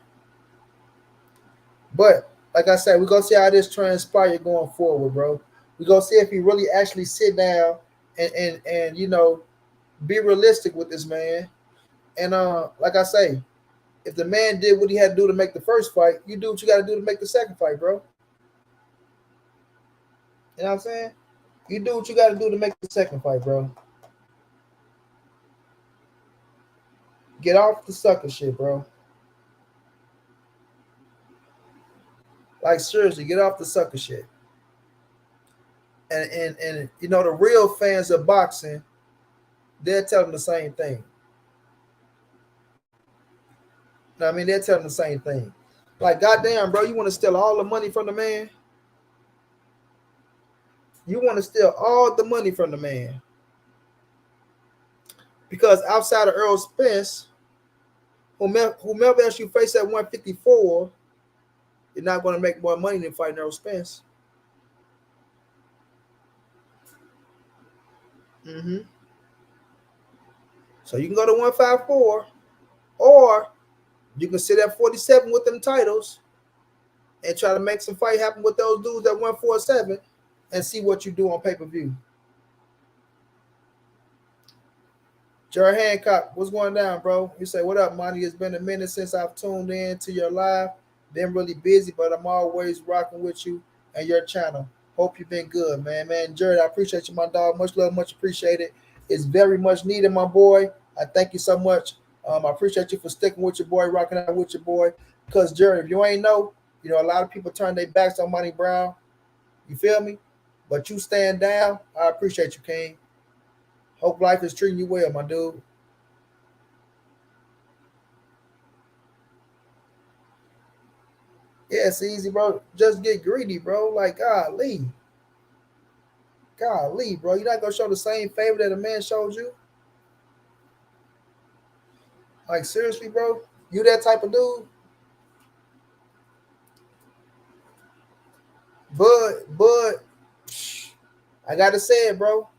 But like I said, we gonna see how this transpire going forward, bro. We gonna see if he really actually sit down and be realistic with this man. And like I say, if the man did what he had to do to make the first fight, you do what you got to do to make the second fight, bro. You know what I'm saying? You do what you got to do to make the second fight, bro. Get off the sucker shit, bro. Like, seriously, get off the sucker shit. And the real fans of boxing, they're telling the same thing. I mean, they're telling the same thing. Like, goddamn, bro, you want to steal all the money from the man? You want to steal all the money from the man. Because outside of Errol Spence, whomever else you face at 154, you're not going to make more money than fighting Errol Spence. Mm-hmm. So you can go to 154, or you can sit at 47 with them titles and try to make some fight happen with those dudes at 147 and see what you do on pay-per-view. Jared Hancock, what's going down, bro? You say, what up, Monty? It's been a minute since I've tuned in to your live. Been really busy, but I'm always rocking with you and your channel. Hope you've been good, man. Jared, I appreciate you, my dog. Much love, much appreciated. It's very much needed, my boy. I thank you so much. I appreciate you for sticking with your boy, rocking out with your boy. Because, Jared, if you ain't know, a lot of people turn their backs on Monty Brown. You feel me? But you stand down. I appreciate you, King. Hope life is treating you well, my dude. Yeah, it's easy, bro. Just get greedy, bro. Like, golly. Golly, bro. You're not going to show the same favor that a man showed you? Like, seriously, bro? You that type of dude? Bud, I got to say it, bro.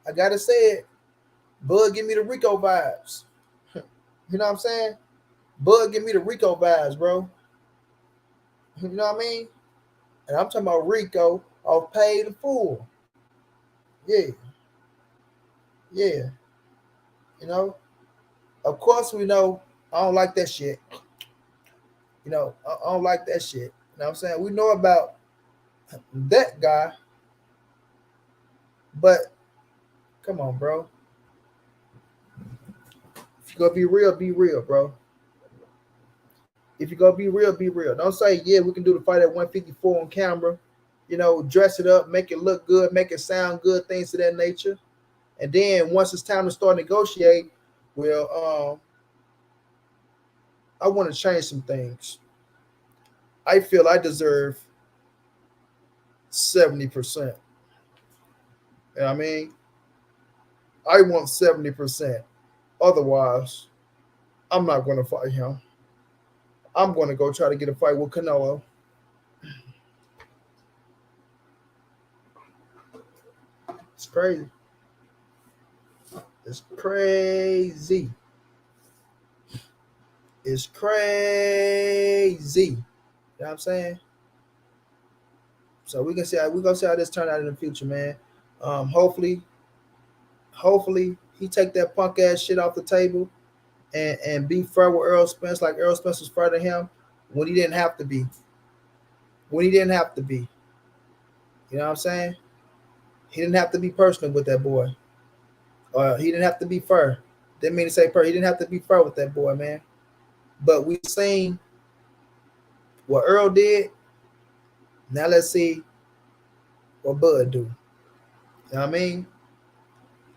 I got to say it. Bud, give me the Rico vibes. You know what I'm saying? Bud, give me the Rico vibes, bro. You know what I mean? And I'm talking about Rico off Paid in Full. Yeah. Yeah. Of course we know I don't like that shit. I don't like that shit. You know what I'm saying? We know about that guy. But come on, bro. If you're gonna be real, bro. If you're gonna be real. Don't say, yeah, we can do the fight at 154 on camera. Dress it up, make it look good, make it sound good, things of that nature. And then once it's time to start negotiate, well, I want to change some things. I feel I deserve 70%. You know what I mean? I want 70%. Otherwise, I'm not going to fight him. I'm going to go try to get a fight with Canelo. It's crazy. It's crazy. It's crazy. You know what I'm saying? So we're gonna see how this turn out in the future, man. Hopefully he take that punk ass shit off the table and be fair with Errol Spence, like Errol Spence was fair to him when he didn't have to be. You know what I'm saying? He didn't have to be personal with that boy. He didn't have to be fair. Didn't mean to say fair. He didn't have to be fair with that boy, man. But we seen what Errol did. Now let's see what Bud do. You know what I mean?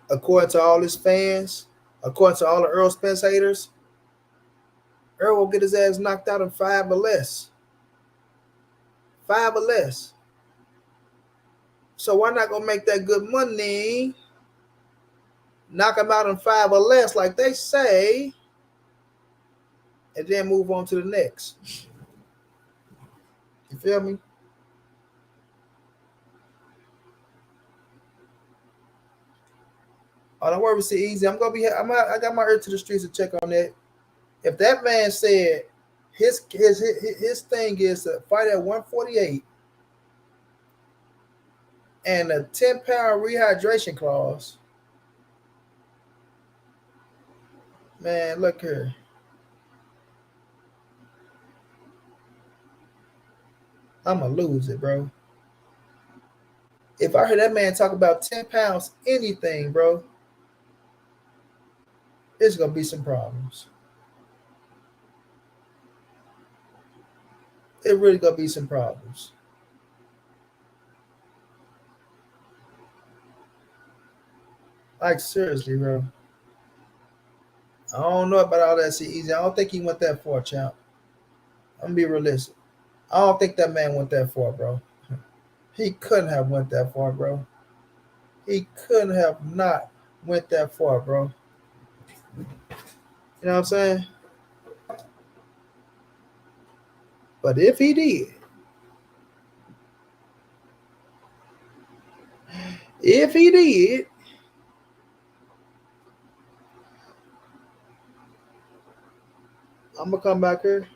According to all his fans, according to all the Errol Spence haters, Errol will get his ass knocked out in 5 or less. 5 or less. So why not go make that good money? knock him out in 5 or less, like they say, and then move on to the next. You feel me? Oh, don't worry, see easy. I got my ear to the streets to check on that. If that man said his thing is to fight at 148 and a 10-pound rehydration clause, man, look here. I'ma lose it, bro. If I heard that man talk about 10 pounds anything, bro, it's gonna be some problems. It really gonna be some problems. Like seriously, bro. I don't know about all that. See, easy. I don't think he went that far, champ. I'm gonna be realistic. I don't think that man went that far, bro. He couldn't have went that far, bro. He couldn't have not went that far, bro. You know what I'm saying? But if he did, I'm gonna come back here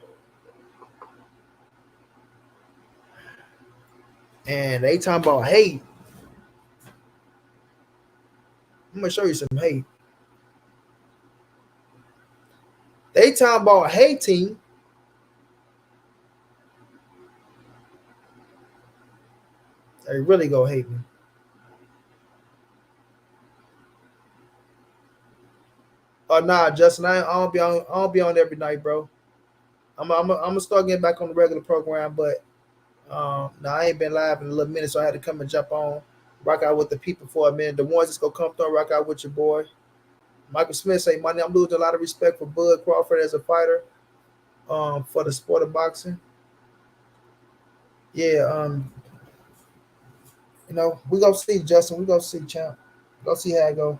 and they talking about hate. I'm gonna show you some hate. They talking about hating. They really go hate me. Oh nah, Justin, I don't be on. I don't be on every night, bro. I'm gonna start getting back on the regular program, but now I ain't been live in a little minute, so I had to come and jump on, rock out with the people for a minute. The ones that's gonna come through and rock out with your boy. Michael Smith say, "Money, I'm losing a lot of respect for Bud Crawford as a fighter, for the sport of boxing." Yeah, we gonna see Justin. We gonna see champ. Go see how it go.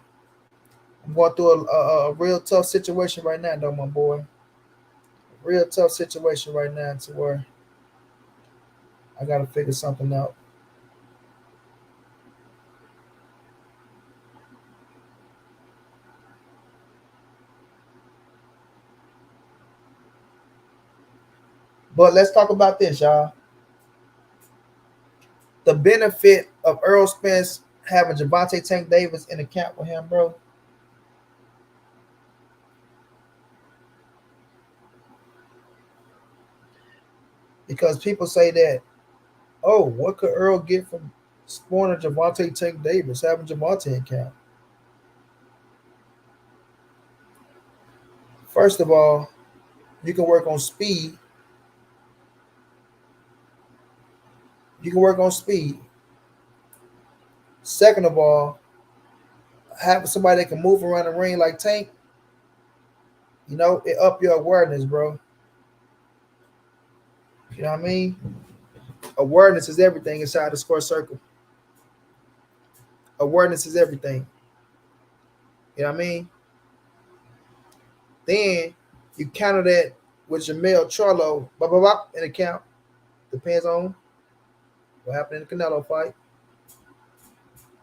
I'm going through a real tough situation right now, though, my boy. Real tough situation right now, to where I gotta figure something out. But let's talk about this, y'all. The benefit of Errol Spence having Gervonta Tank Davis in the camp with him, bro. Because people say that, oh, what could Earl get from spawning Gervonta Tank Davis, having Gervonta in camp? First of all, you can work on speed. You can work on speed. Second of all, having somebody that can move around the ring like Tank, it up your awareness, bro. You know what I mean? Awareness is everything inside the square circle. Awareness is everything. You know what I mean? Then you counter that with Jamel Charlo, blah, blah, blah, in the count. Depends on what happened in the Canelo fight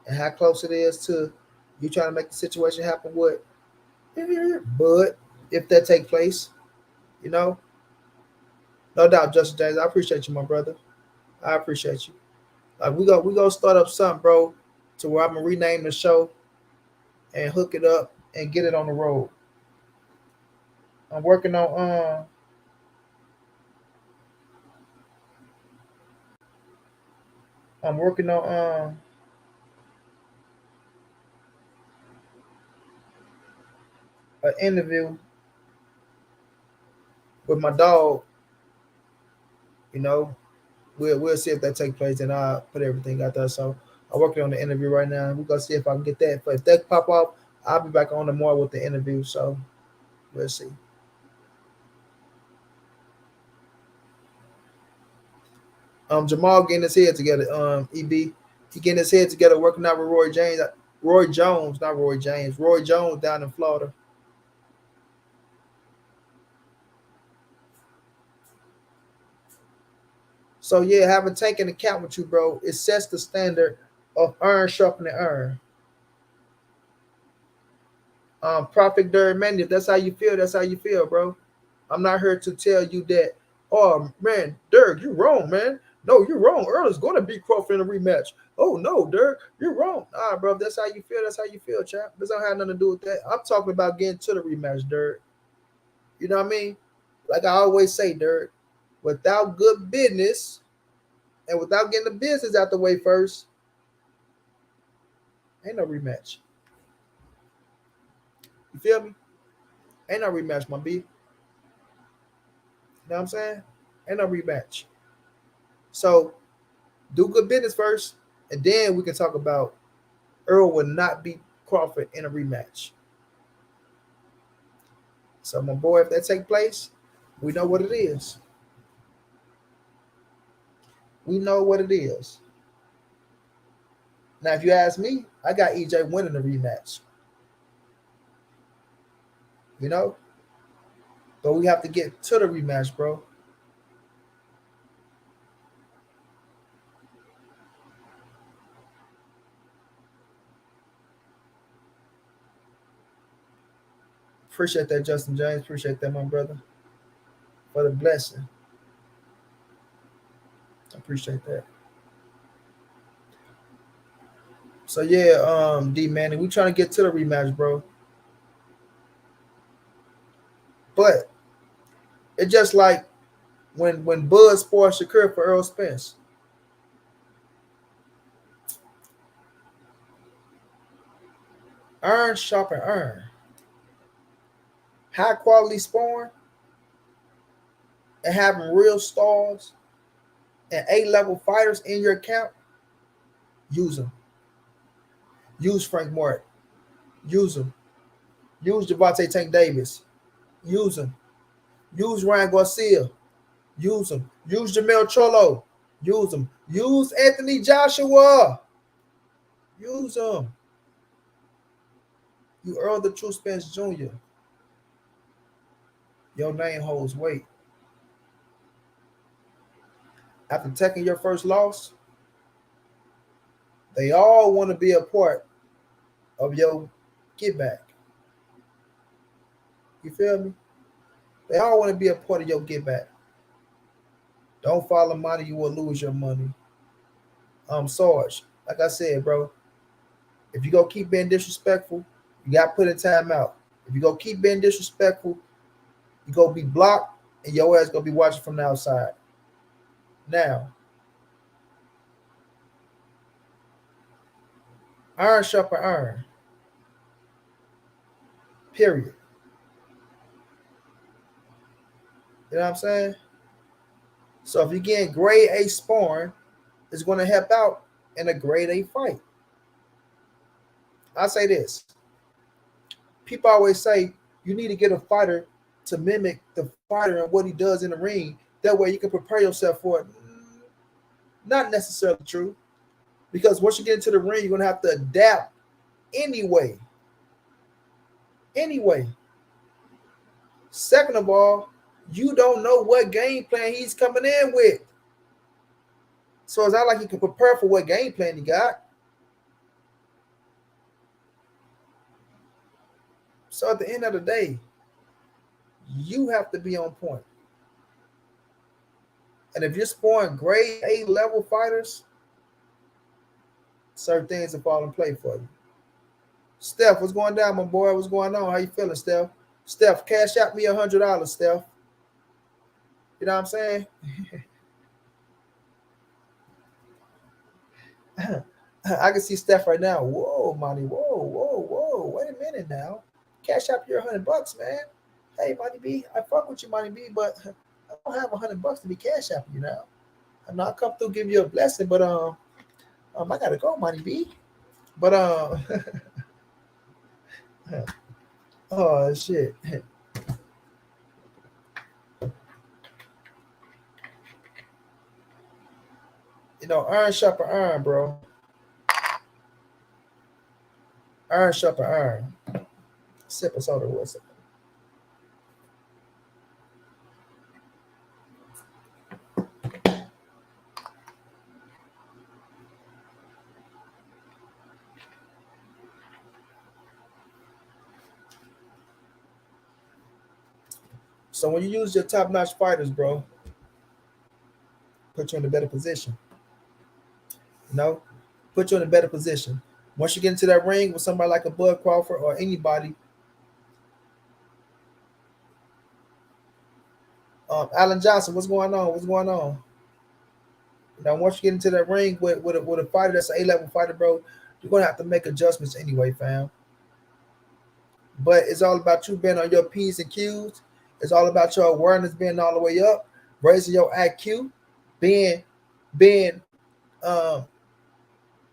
and how close it is to you trying to make the situation happen with Bud, if that take place, you know. No doubt, Justin James. I appreciate you, my brother. I appreciate you. Like we go start up something, bro, to where I'm gonna rename the show and hook it up and get it on the road. I'm working on I'm working on an interview with my dog. You know, we'll see if that take place, and I'll put everything out there. So I'm working on the interview right now. We're gonna see if I can get that. But if that pop off, I'll be back on tomorrow with the interview. So we'll see. Jamal getting his head together. EB, he getting his head together, working out with Roy James. Roy Jones, not Roy James. Roy Jones down in Florida. So yeah, have a tank in account with you, bro. It sets the standard of iron sharpening iron. Prophet Durman, if that's how you feel, that's how you feel, bro. I'm not here to tell you that, oh man, Dirk, you're wrong, man. No, you're wrong. Earl's gonna beat Crawford in a rematch. Oh no, Dirk, you're wrong. Nah, bro, if that's how you feel, that's how you feel, champ. This don't have nothing to do with that. I'm talking about getting to the rematch, Dirk. You know what I mean? Like I always say, Dirk, without good business and without getting the business out the way first, ain't no rematch. You feel me? Ain't no rematch, my B. You know what I'm saying? Ain't no rematch. So do good business first, and then we can talk about Errol will not beat Crawford in a rematch. So my boy, if that take place, we know what it is. We know what it is. Now, if you ask me, I got EJ winning the rematch. You know, but we have to get to the rematch, bro. Appreciate that, Justin James. Appreciate that, my brother, for the blessing. I appreciate that. So yeah, D Manny, we trying to get to the rematch, bro. But it's just like when Bud spoiled Shakur for Errol Spence. Iron sharpen iron. High quality sparring and having real stars and A-level fighters in your account, use them. Use Frank Martin. Use them. Use Gervonta Tank Davis. Use them. Use Ryan Garcia. Use them. Use Jamel Cholo. Use them. Use Anthony Joshua. Use them. You Earl the True Spence Jr. Your name holds weight. After taking your first loss, they all want to be a part of your get back. You feel me? They all want to be a part of your get back. Don't follow money, you will lose your money. Sarge, like I said, bro, if you go keep being disrespectful, you got to put in time out. If you go keep being disrespectful, you go be blocked, and your ass gonna be watching from the outside. Now, iron sharpen iron. Period. You know what I'm saying? So if you're getting grade A sparring, it's going to help out in a grade A fight. I say this. People always say you need to get a fighter to mimic the fighter and what he does in the ring. That way you can prepare yourself for it. Not necessarily true. Because once you get into the ring, you're going to have to adapt anyway. Anyway. Second of all, you don't know what game plan he's coming in with. So it's not like you can prepare for what game plan he got. So at the end of the day, you have to be on point. And if you're scoring grade A level fighters, certain things will fall in play for you. Steph, what's going down, my boy? What's going on? How you feeling, Steph? Steph, cash out me $100, Steph. You know what I'm saying? I can see Steph right now. Whoa, Monty. Whoa, whoa, whoa. Wait a minute now. Cash out your $100, man. Hey, Monty B, I fuck with you, Monty B, but I don't have $100 to be cash out you now. I know I come through give you a blessing, but I gotta go, Monty B. But oh shit. You know, iron sharper iron, bro. Iron sharpen iron. Sip of soda was it? So when you use your top-notch fighters, bro, put you in a better position. You know, put you in a better position. Once you get into that ring with somebody like a Bud Crawford or anybody, Alan Johnson, what's going on? What's going on? Now, once you get into that ring with a fighter that's an A-level fighter, bro, you're gonna have to make adjustments anyway, fam. But it's all about you being on your P's and Q's. It's all about your awareness being all the way up, raising your IQ, being um,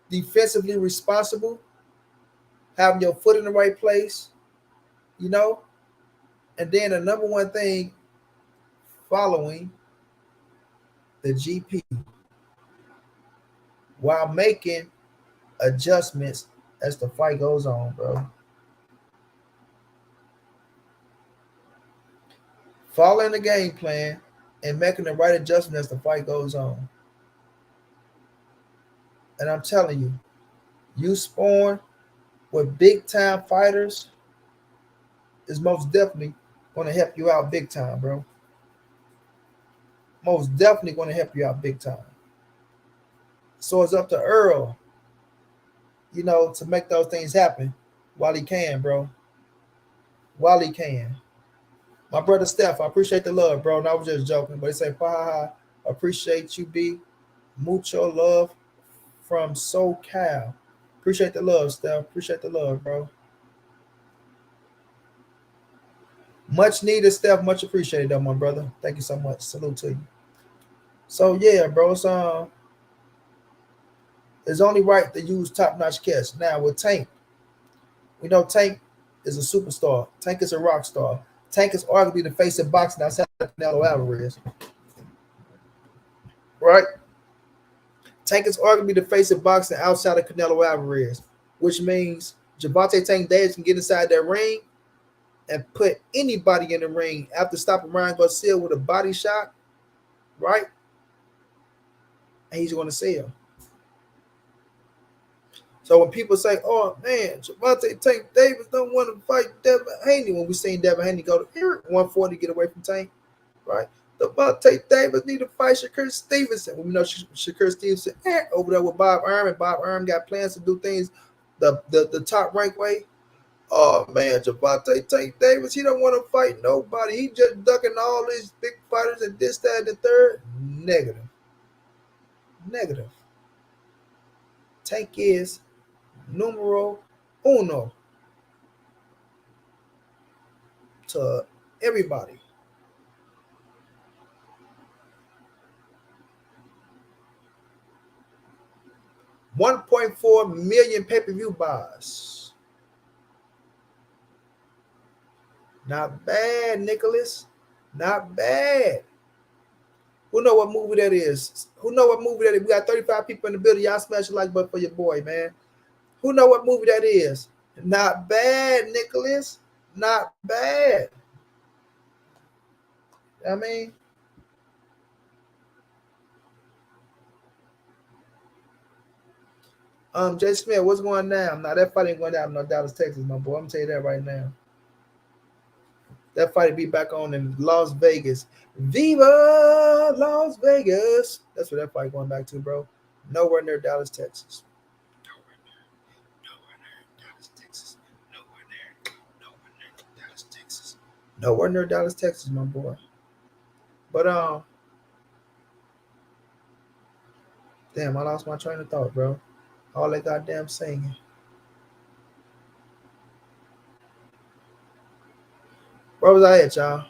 defensively responsible, having your foot in the right place, you know. And then the number one thing, following the GP while making adjustments as the fight goes on, bro. Following the game plan and making the right adjustment as the fight goes on. And I'm telling you, you spawn with big time fighters is most definitely going to help you out big time, bro. Most definitely going to help you out big time. So it's up to Errol, you know, to make those things happen while he can, bro. While he can. My brother Steph, I appreciate the love, bro. And I was just joking, but he said, "Ha, appreciate you, B. Mucho love from SoCal." Appreciate the love, Steph. Appreciate the love, bro. Much needed, Steph. Much appreciated, though, my brother. Thank you so much. Salute to you. So yeah, bro. It's only right to use top notch catch. Now with Tank, we know Tank is a superstar. Tank is a rock star. Tank is arguably the face of boxing outside of Canelo Alvarez. Right? Tank is arguably the face of boxing outside of Canelo Alvarez, which means Gervonta Tank Davis can get inside that ring and put anybody in the ring after stopping Ryan Garcia with a body shot, right? And he's going to sell. So when people say, "Oh man, Gervonta Tank Davis don't want to fight Devin Haney," when we seen Devin Haney go to 140 get away from Tank, right? Gervonta Davis need to fight Shakur Stevenson. We know Shakur Stevenson over there with Bob Arum, and Bob Arum got plans to do things the top rank way. Oh man, Gervonta Tank Davis, he don't want to fight nobody. He just ducking all these big fighters and this, that, and the third. Negative. Tank is numero uno to everybody. $1.4 million pay-per-view buys. Not bad, Nicholas. Not bad. Who know what movie that is? Who know what movie that is? We got 35 people in the building. Y'all smash a like button for your boy, man. Who know what movie that is? Not bad, Nicholas. Not bad. I mean, Jay Smith, what's going down? Now that fight ain't going down in Dallas, Texas, my boy. I'm gonna tell you that right now. That fight will be back on in Las Vegas. Viva Las Vegas. That's where that fight going back to, bro. Nowhere near Dallas, Texas. Nowhere near Dallas, Texas. Nowhere near Dallas, Texas, my boy. But damn, I lost my train of thought, bro. All that goddamn singing. Where was I at, y'all?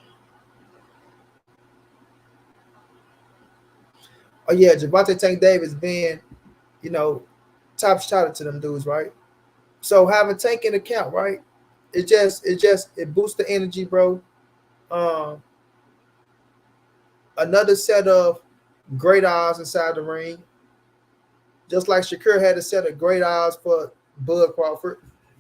Oh yeah, Gervonta Tank Davis being, you know, top shot to them dudes, right? So having Tank in account, right? It boosts the energy, bro. Um, Another set of great eyes inside the ring. Just like Shakur had a set of great eyes for Bud Crawford.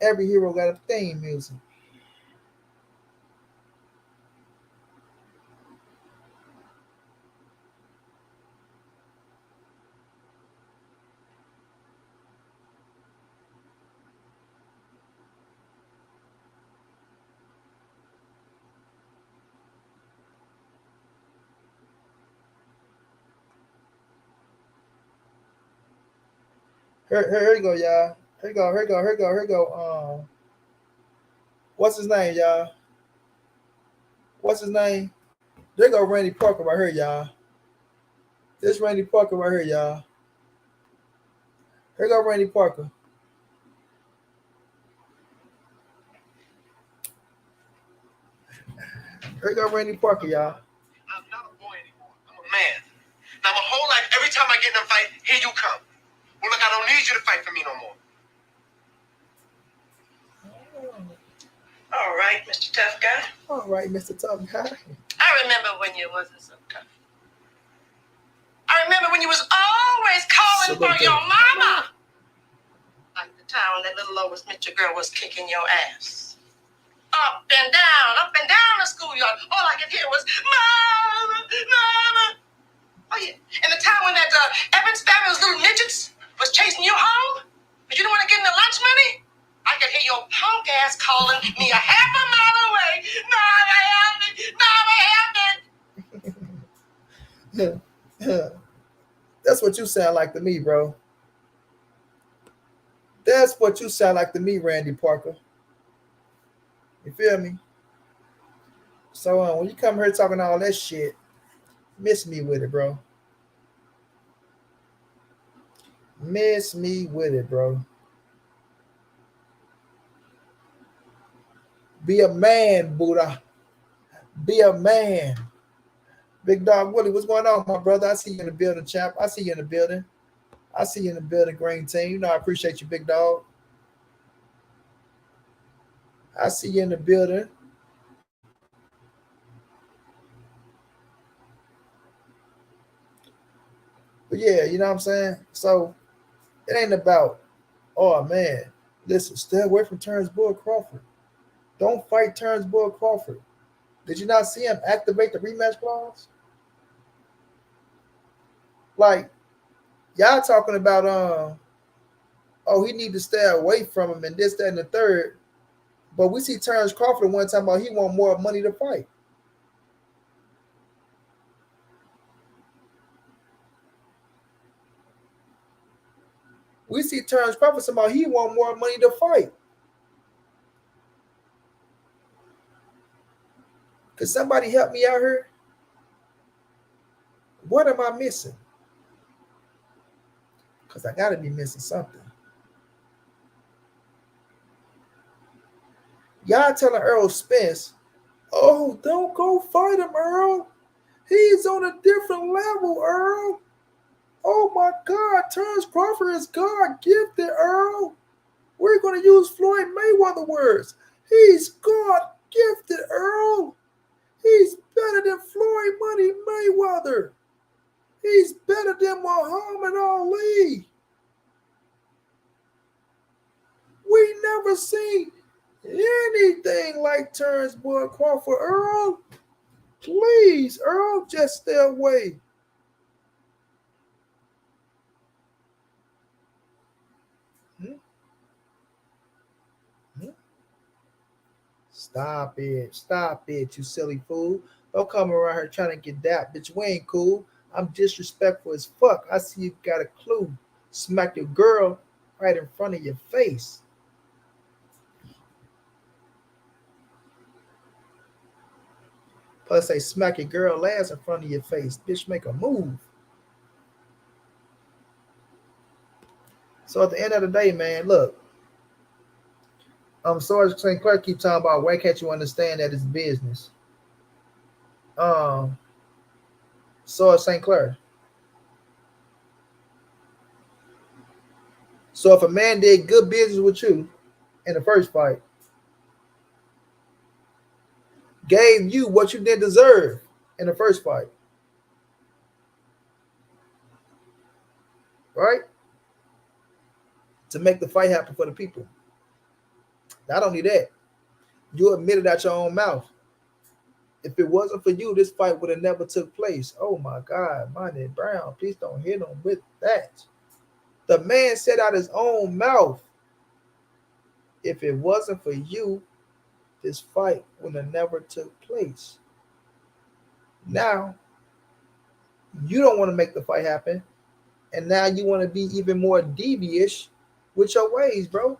Every hero got a theme music. Here you go, y'all. Here you go, here you go, here you go, here you go. What's his name, y'all? What's his name? There go Randy Parker right here, y'all. This Randy Parker right here, y'all. Here go Randy Parker. Here go Randy Parker, y'all. I'm not a boy anymore. I'm a man. Now my whole life, every time I get in a fight, here you come. Well, look, I don't need you to fight for me no more. All right, Mr. Tough Guy. All right, Mr. Tough Guy. I remember when you wasn't so tough. I remember when you was always calling for your mama. Like the time when that little old Mr. girl was kicking your ass. Up and down the schoolyard. All I could hear was, Mama, Mama. Oh, yeah. And the time when that Evans family, those little midgets, was chasing you home, but you didn't want to give them the lunch money? I could hear your punk ass calling me a half a mile away. Mama, help me. Mama, help me. That's what you sound like to me, bro. That's what you sound like to me, Randy Parker. You feel me? So when you come here talking all that shit, miss me with it, bro. Miss me with it, bro. Be a man, Buddha. Be a man. Big Dog Willie, what's going on, my brother? I see you in the building, champ. I see you in the building. I see you in the building, Green Team. You know I appreciate you, Big Dog. I see you in the building. But yeah, you know what I'm saying? So it ain't about, oh man, listen, stay away from Terence Crawford. Don't fight Terence Crawford. Did you not see him activate the rematch clause? Like, y'all talking about oh, he need to stay away from him and this, that, and the third. But we see Terence Crawford one time about he want more money to fight. We see Terence Crawford somehow he want more money to fight. Could somebody help me out here? What am I missing? Because I got to be missing something. Y'all telling Errol Spence, oh, don't go fight him, Errol. He's on a different level, Errol. Oh my God, Terence Crawford is God gifted, Errol. We're going to use Floyd Mayweather words. He's God gifted, Errol. He's better than Floyd Money Mayweather. He's better than Muhammad Ali. We never seen anything like Terence Crawford, Errol. Please, Errol, just stay away. Stop it, you silly fool. Don't come around here trying to get that, bitch. We ain't cool. I'm disrespectful as fuck. I see you got a clue. Smack your girl right in front of your face. Plus, they smack your girl ass in front of your face. Bitch, make a move. So at the end of the day, man, look. Sarge St. Clair keep talking about why can't you understand that it's business? Sarge St. Clair. So if a man did good business with you in the first fight, gave you what you didn't deserve in the first fight, right? To make the fight happen for the people. Not only that, you admitted out your own mouth. If it wasn't for you, this fight would have never took place. Oh my God, montray-brown, please don't hit him with that. The man said out his own mouth, if it wasn't for you, this fight would have never took place. Now, you don't want to make the fight happen. And now you want to be even more devious with your ways, bro.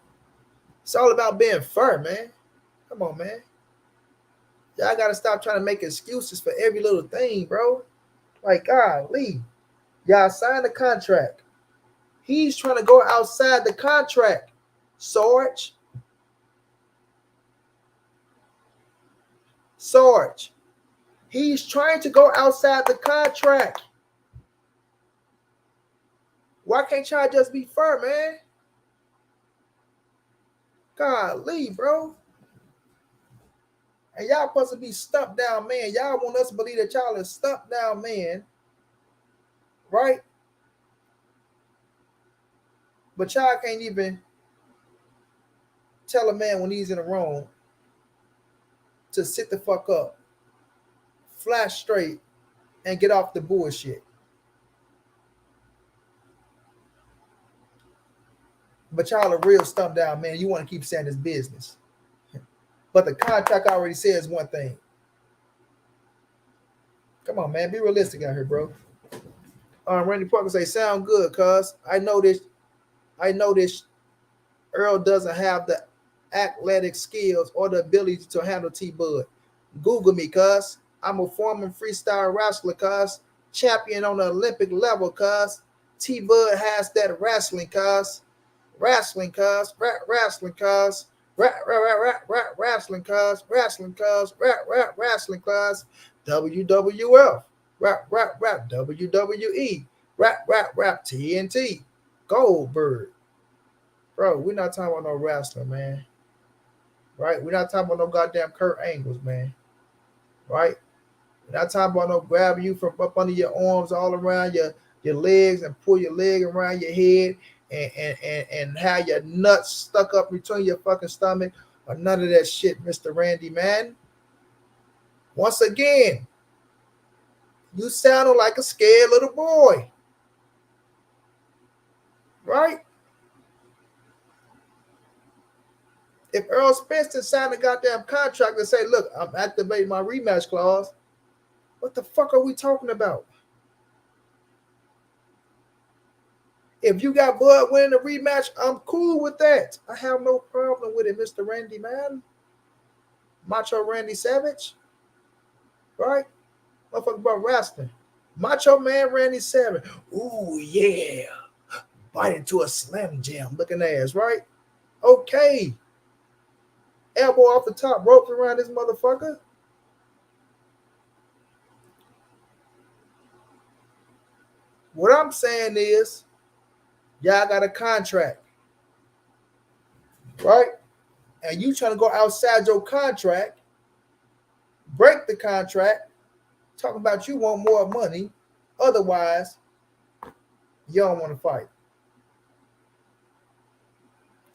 It's all about being fair, man. Come on, man. Y'all got to stop trying to make excuses for every little thing, bro. Like, golly. Y'all signed the contract. He's trying to go outside the contract. Sarge. He's trying to go outside the contract. Why can't y'all just be fair, man? Golly, bro. And y'all supposed to be stumped down, man. Y'all want us to believe that y'all is stumped down, man. Right? But y'all can't even tell a man when he's in the wrong to sit the fuck up, flash straight, and get off the bullshit. But y'all are real stumped down, man. You want to keep saying this business. But the contract already says one thing. Come on, man. Be realistic out here, bro. Randy Parker say, sound good, cuz. I know this Errol doesn't have the athletic skills or the ability to handle T-Bud. Google me, cuz. I'm a former freestyle wrestler, cuz. Champion on the Olympic level, cuz. T-Bud has that wrestling, cuz. Wrestling, cuz. Wrestling, cuz. Wrestling, cuz. Wrestling, cuz. Wrestling, cuz. WWF. Rap, WWE. Rap, TNT. Goldberg. Bro, we're not talking about no wrestler, man. Right? We're not talking about no goddamn Kurt Angles, man. Right? We're not talking about no grabbing you from up under your arms all around your legs and pull your leg around your head and have your nuts stuck up between your fucking stomach or none of that shit, Mr. Randy, man. Once again, you sounded like a scared little boy. Right? If Errol Spence signed a goddamn contract and say, look, I'm activating my rematch clause, what the fuck are we talking about? If you got Bud winning the rematch, I'm cool with that. I have no problem with it, Mr. Randy, man. Macho Randy Savage. Right? Motherfucker about wrestling. Macho Man Randy Savage. Ooh, yeah. Bite into a Slim Jim looking ass, right? Okay. Elbow off the top, ropes around this motherfucker. What I'm saying is, y'all got a contract, right? And you trying to go outside your contract, break the contract, talking about you want more money. Otherwise, you don't want to fight.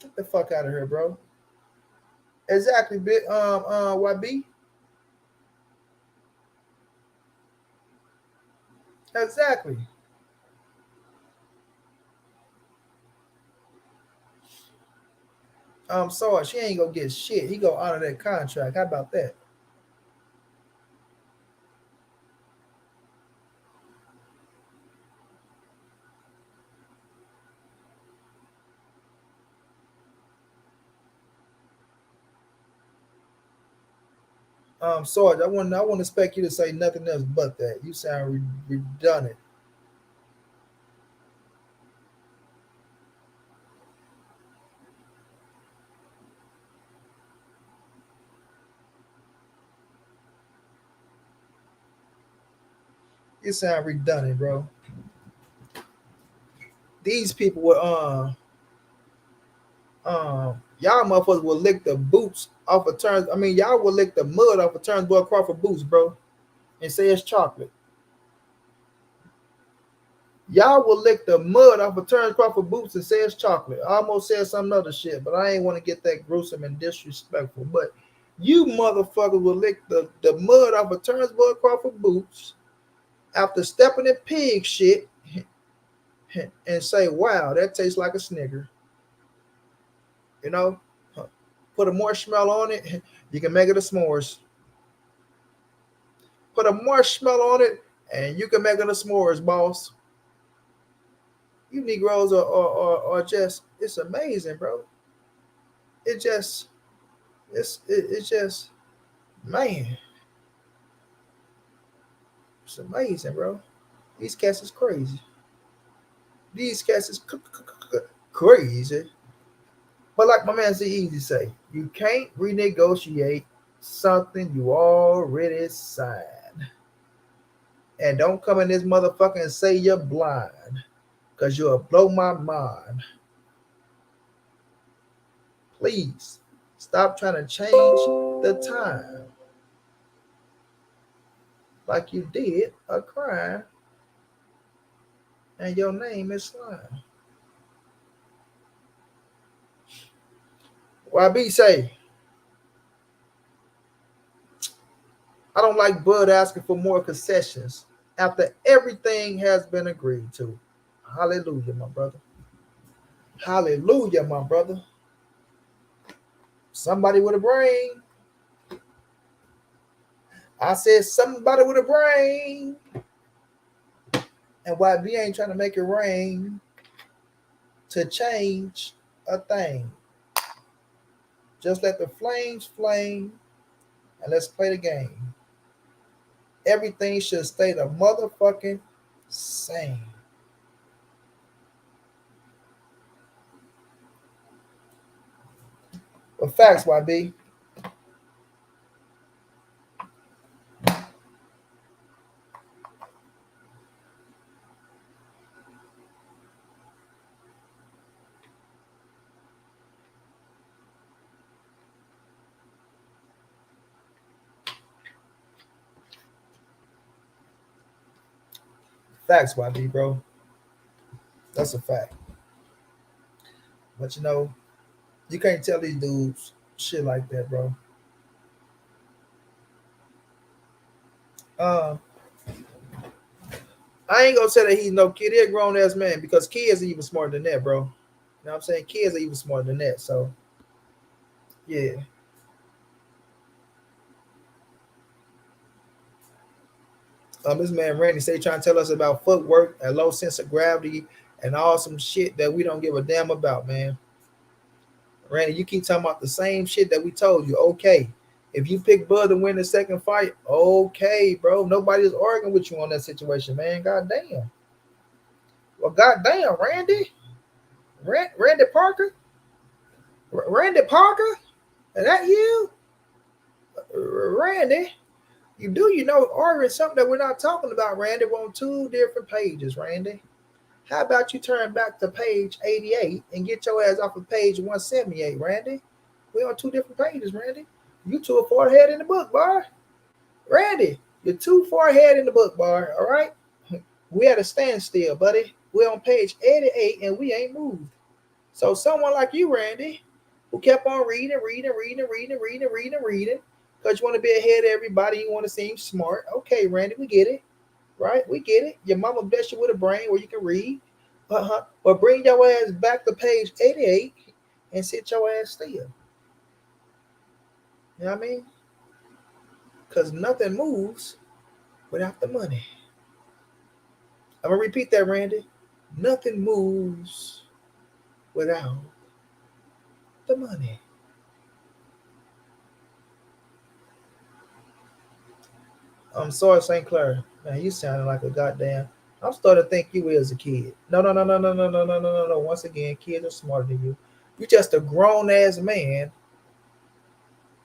Get the fuck out of here, bro. Exactly, YB. Exactly. Sorry, she ain't gonna get shit. He gonna honor that contract. How about that? Sarge, I wouldn't expect you to say nothing else but that. You sound redundant. You sound redundant, bro. These people were y'all motherfuckers will lick the boots off of turns. I mean, y'all will lick the mud off of Terence Crawford boots, bro, and say it's chocolate. Y'all will lick the mud off of Terence Crawford boots and say it's chocolate. I almost said some other shit, but I ain't want to get that gruesome and disrespectful. But you motherfuckers will lick the mud off of Terence Crawford boots after stepping in pig shit and say, wow, that tastes like a Snicker. You know, put a marshmallow on it, you can make it a s'mores. Put a marshmallow on it, and you can make it a s'mores, boss. You Negroes are just, it's amazing, bro. It just, it's just, man, it's amazing, bro. These cats is crazy. These cats is crazy. But like my man Z Easy say, you can't renegotiate something you already signed. And don't come in this motherfucker and say you're blind, because you'll blow my mind. Please, stop trying to change the time like you did a crime and your name is Slime. YB say, I don't like Bud asking for more concessions after everything has been agreed to. Hallelujah, my brother. Hallelujah, my brother. Somebody with a brain. I said somebody with a brain. And YB ain't trying to make it rain to change a thing. Just let the flames flame and let's play the game. Everything should stay the motherfucking same. But facts, YB. Facts, YB, bro. That's a fact. But you know, you can't tell these dudes shit like that, bro. Uh, I ain't gonna say that he's no kid. He's a grown ass man because kids are even smarter than that, bro. You know what I'm saying? Kids are even smarter than that. So, yeah. This man Randy say trying to tell us about footwork, a low sense of gravity, and all some shit that we don't give a damn about, man. Randy, you keep talking about the same shit that we told you. Okay. If you pick Bud to win the second fight, okay, bro. Nobody's arguing with you on that situation, man. God damn. Well, goddamn, Randy. Randy Parker? Randy Parker? Is that you? Randy? You know arguing something that we're not talking about, Randy. We're on two different pages, Randy. How about you turn back to page 88 and get your ass off of page 178, Randy? We're on two different pages, Randy. You too far ahead in the book, bar. Randy, you're too far ahead in the book, bar, all right? We at a standstill, buddy. We're on page 88 and we ain't moved. So someone like you, Randy, who kept on reading, because you want to be ahead of everybody, you want to seem smart. Okay, Randy, we get it. Right? We get it. Your mama blessed you with a brain where you can read. But bring your ass back to page 88 and sit your ass still. You know what I mean? Because nothing moves without the money. I'm going to repeat that, Randy. Nothing moves without the money. I'm sorry, St. Clair. Man, you sounding like a goddamn. I'm starting to think you is a kid. No. Once again, kids are smarter than you. You just a grown ass man,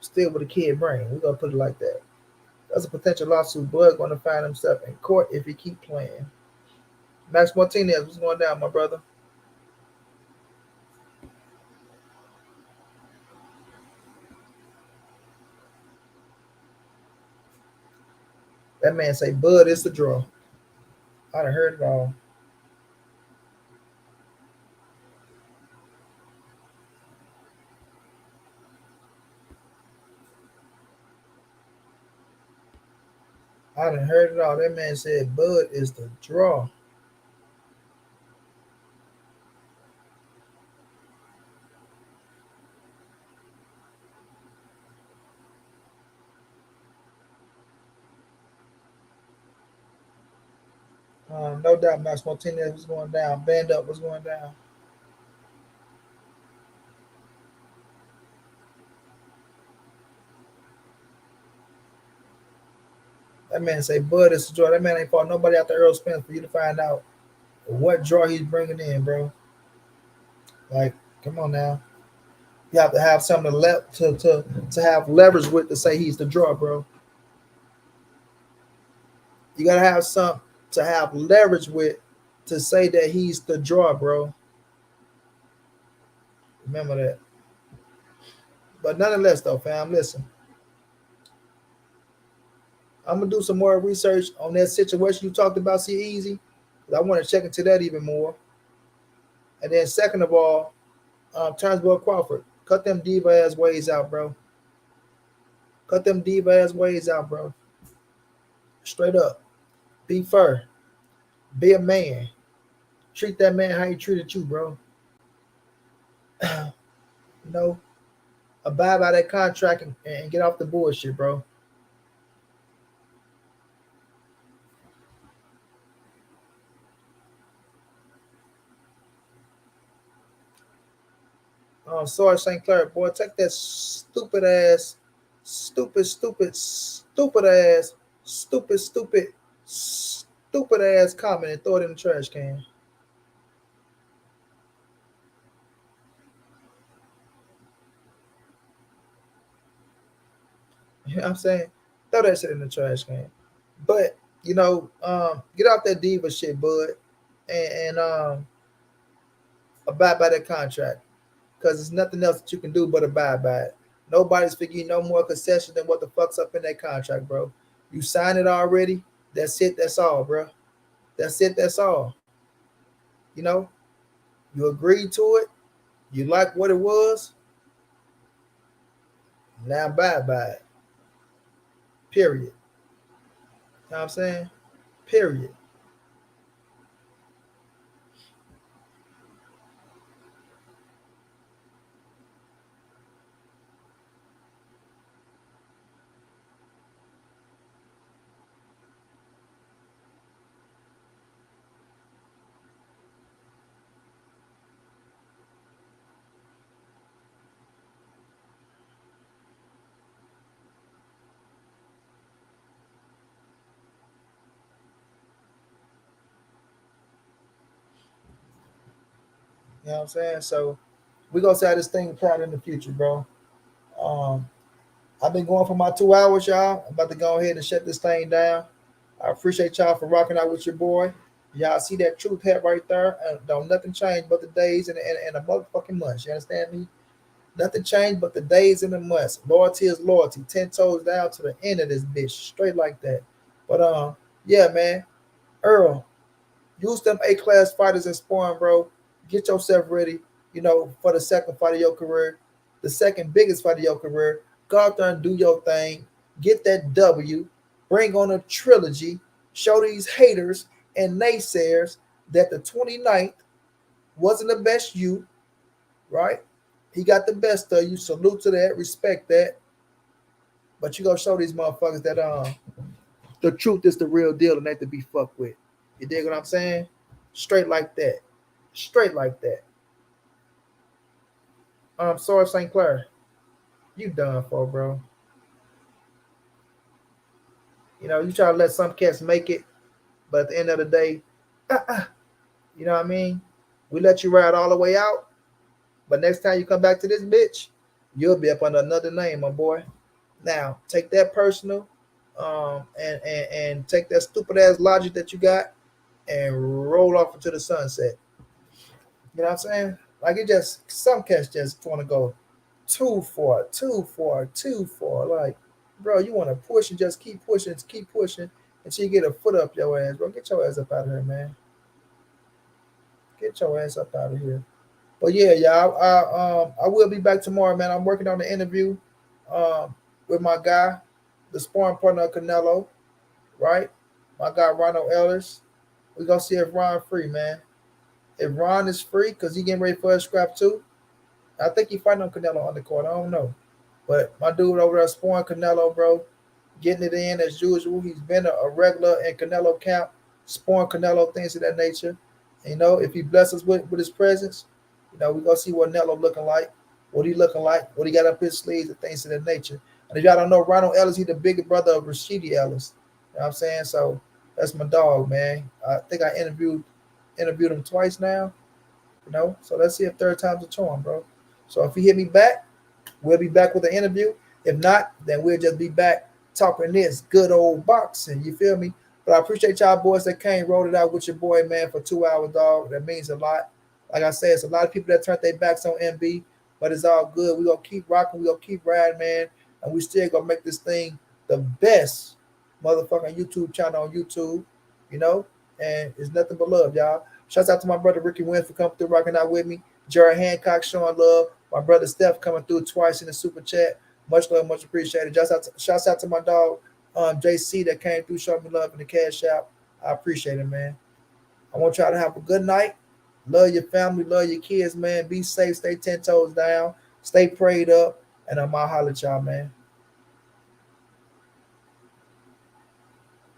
still with a kid brain. We're gonna put it like that. That's a potential lawsuit. Bud gonna find himself in court if he keep playing. Max Martinez, what's going down, my brother? That man say Bud is the draw. I done heard it all. I done heard it all. That man said Bud is the draw. No doubt Max Martinez was going down. Band up was going down. That man say Bud is the draw. That man ain't fought nobody after Errol Spence for you to find out what draw he's bringing in, bro. Like, come on now. You have to have something to have leverage with to say he's the draw, bro. You gotta have something to have leverage with to say that he's the draw, bro. Remember that. But nonetheless, though, fam, listen. I'm gonna do some more research on that situation you talked about, see easy. I want to check into that even more. And then second of all, Terence Crawford, cut them diva ass ways out, bro. Cut them diva ass ways out, bro. Straight up. Be fair. Be a man. Treat that man how he treated you, bro. You know, abide by that contract and get off the bullshit, bro. Sorry, St. Clair, boy, take that stupid ass, stupid ass, stupid ass comment and throw it in the trash can. You know what I'm saying? Throw that shit in the trash can. But get off that diva shit, bud, and abide by that contract because there's nothing else that you can do but abide by it. Nobody's figuring no more concession than what the fuck's up in that contract, bro. You signed it already. That's it. That's all, bro. That's it. That's all. You know, you agreed to it. You like what it was. Now abide by it. Period. You know what I'm saying? Period. You know what I'm saying? So we gonna see how this thing play out in the future, bro. Um, I've been going for my 2 hours, y'all. I'm about to go ahead and shut this thing down. I appreciate y'all for rocking out with your boy. Y'all see that truth hat right there? Don't nothing change but the days and the motherfucking months. You understand me? Nothing changed but the days and the months. Loyalty is loyalty. 10 toes down to the end of this bitch. Straight like that. But yeah, man. Errol, use them A-class fighters in sparring, bro. Get yourself ready, for the second fight of your career, the second biggest fight of your career. Go out there and do your thing. Get that W. Bring on a trilogy. Show these haters and naysayers that the 29th wasn't the best you, right? He got the best of you. Salute to that. Respect that. But you gonna show these motherfuckers that the truth is the real deal and ain't to be fucked with. You dig what I'm saying? Straight like that. Straight like that. Sorry, St. Clair. You done for, bro. You try to let some cats make it, but at the end of the day, you know what I mean? We let you ride all the way out, but next time you come back to this bitch, you'll be up under another name, my boy. Now, take that personal, and take that stupid ass logic that you got and roll off into the sunset. You know what I'm saying? Like some cats just want to go too far, too far, too far. Like, bro, you want to push and just keep pushing until you get a foot up your ass, bro. Get your ass up out of here, man. Get your ass up out of here. But yeah, y'all, I will be back tomorrow, man. I'm working on the interview with my guy, the sparring partner of Canelo, right? My guy Ronald Ellis. We gonna see if Ron free, man. If Ron is free, cause he getting ready for a scrap too. I think he fighting on Canelo on the court. I don't know, but my dude over there sparring Canelo, bro, getting it in as usual. He's been a regular in Canelo camp, sparring Canelo, things of that nature. And, if he blesses us with his presence, we gonna see what Canelo looking like, what he looking like, what he got up his sleeves, and things of that nature. And if y'all don't know, Ronald Ellis, he's the bigger brother of Rashidi Ellis. You know what I'm saying? So that's my dog, man. I think I interviewed him twice now. So let's see if third time's a charm, bro. So if he hit me back, we'll be back with the interview. If not, then we'll just be back talking this good old boxing. You feel me? But I appreciate y'all boys that came, rolled it out with your boy, man, for 2 hours, dog. That means a lot. Like I said, it's a lot of people that turned their backs on MB, but it's all good. We're going to keep rocking. We're going to keep riding, man. And we still going to make this thing the best motherfucking YouTube channel on YouTube, and it's nothing but love, y'all. Shouts out to my brother Ricky Wynn for coming through, rocking out with me. Jared Hancock showing love. My brother Steph coming through twice in the super chat. Much love, much appreciated. Shouts out to my dog JC that came through, showing me love in the cash out. I appreciate it, man. I want y'all to have a good night. Love your family, love your kids, man. Be safe, stay 10 toes down, stay prayed up, and I'm out holler at y'all, man.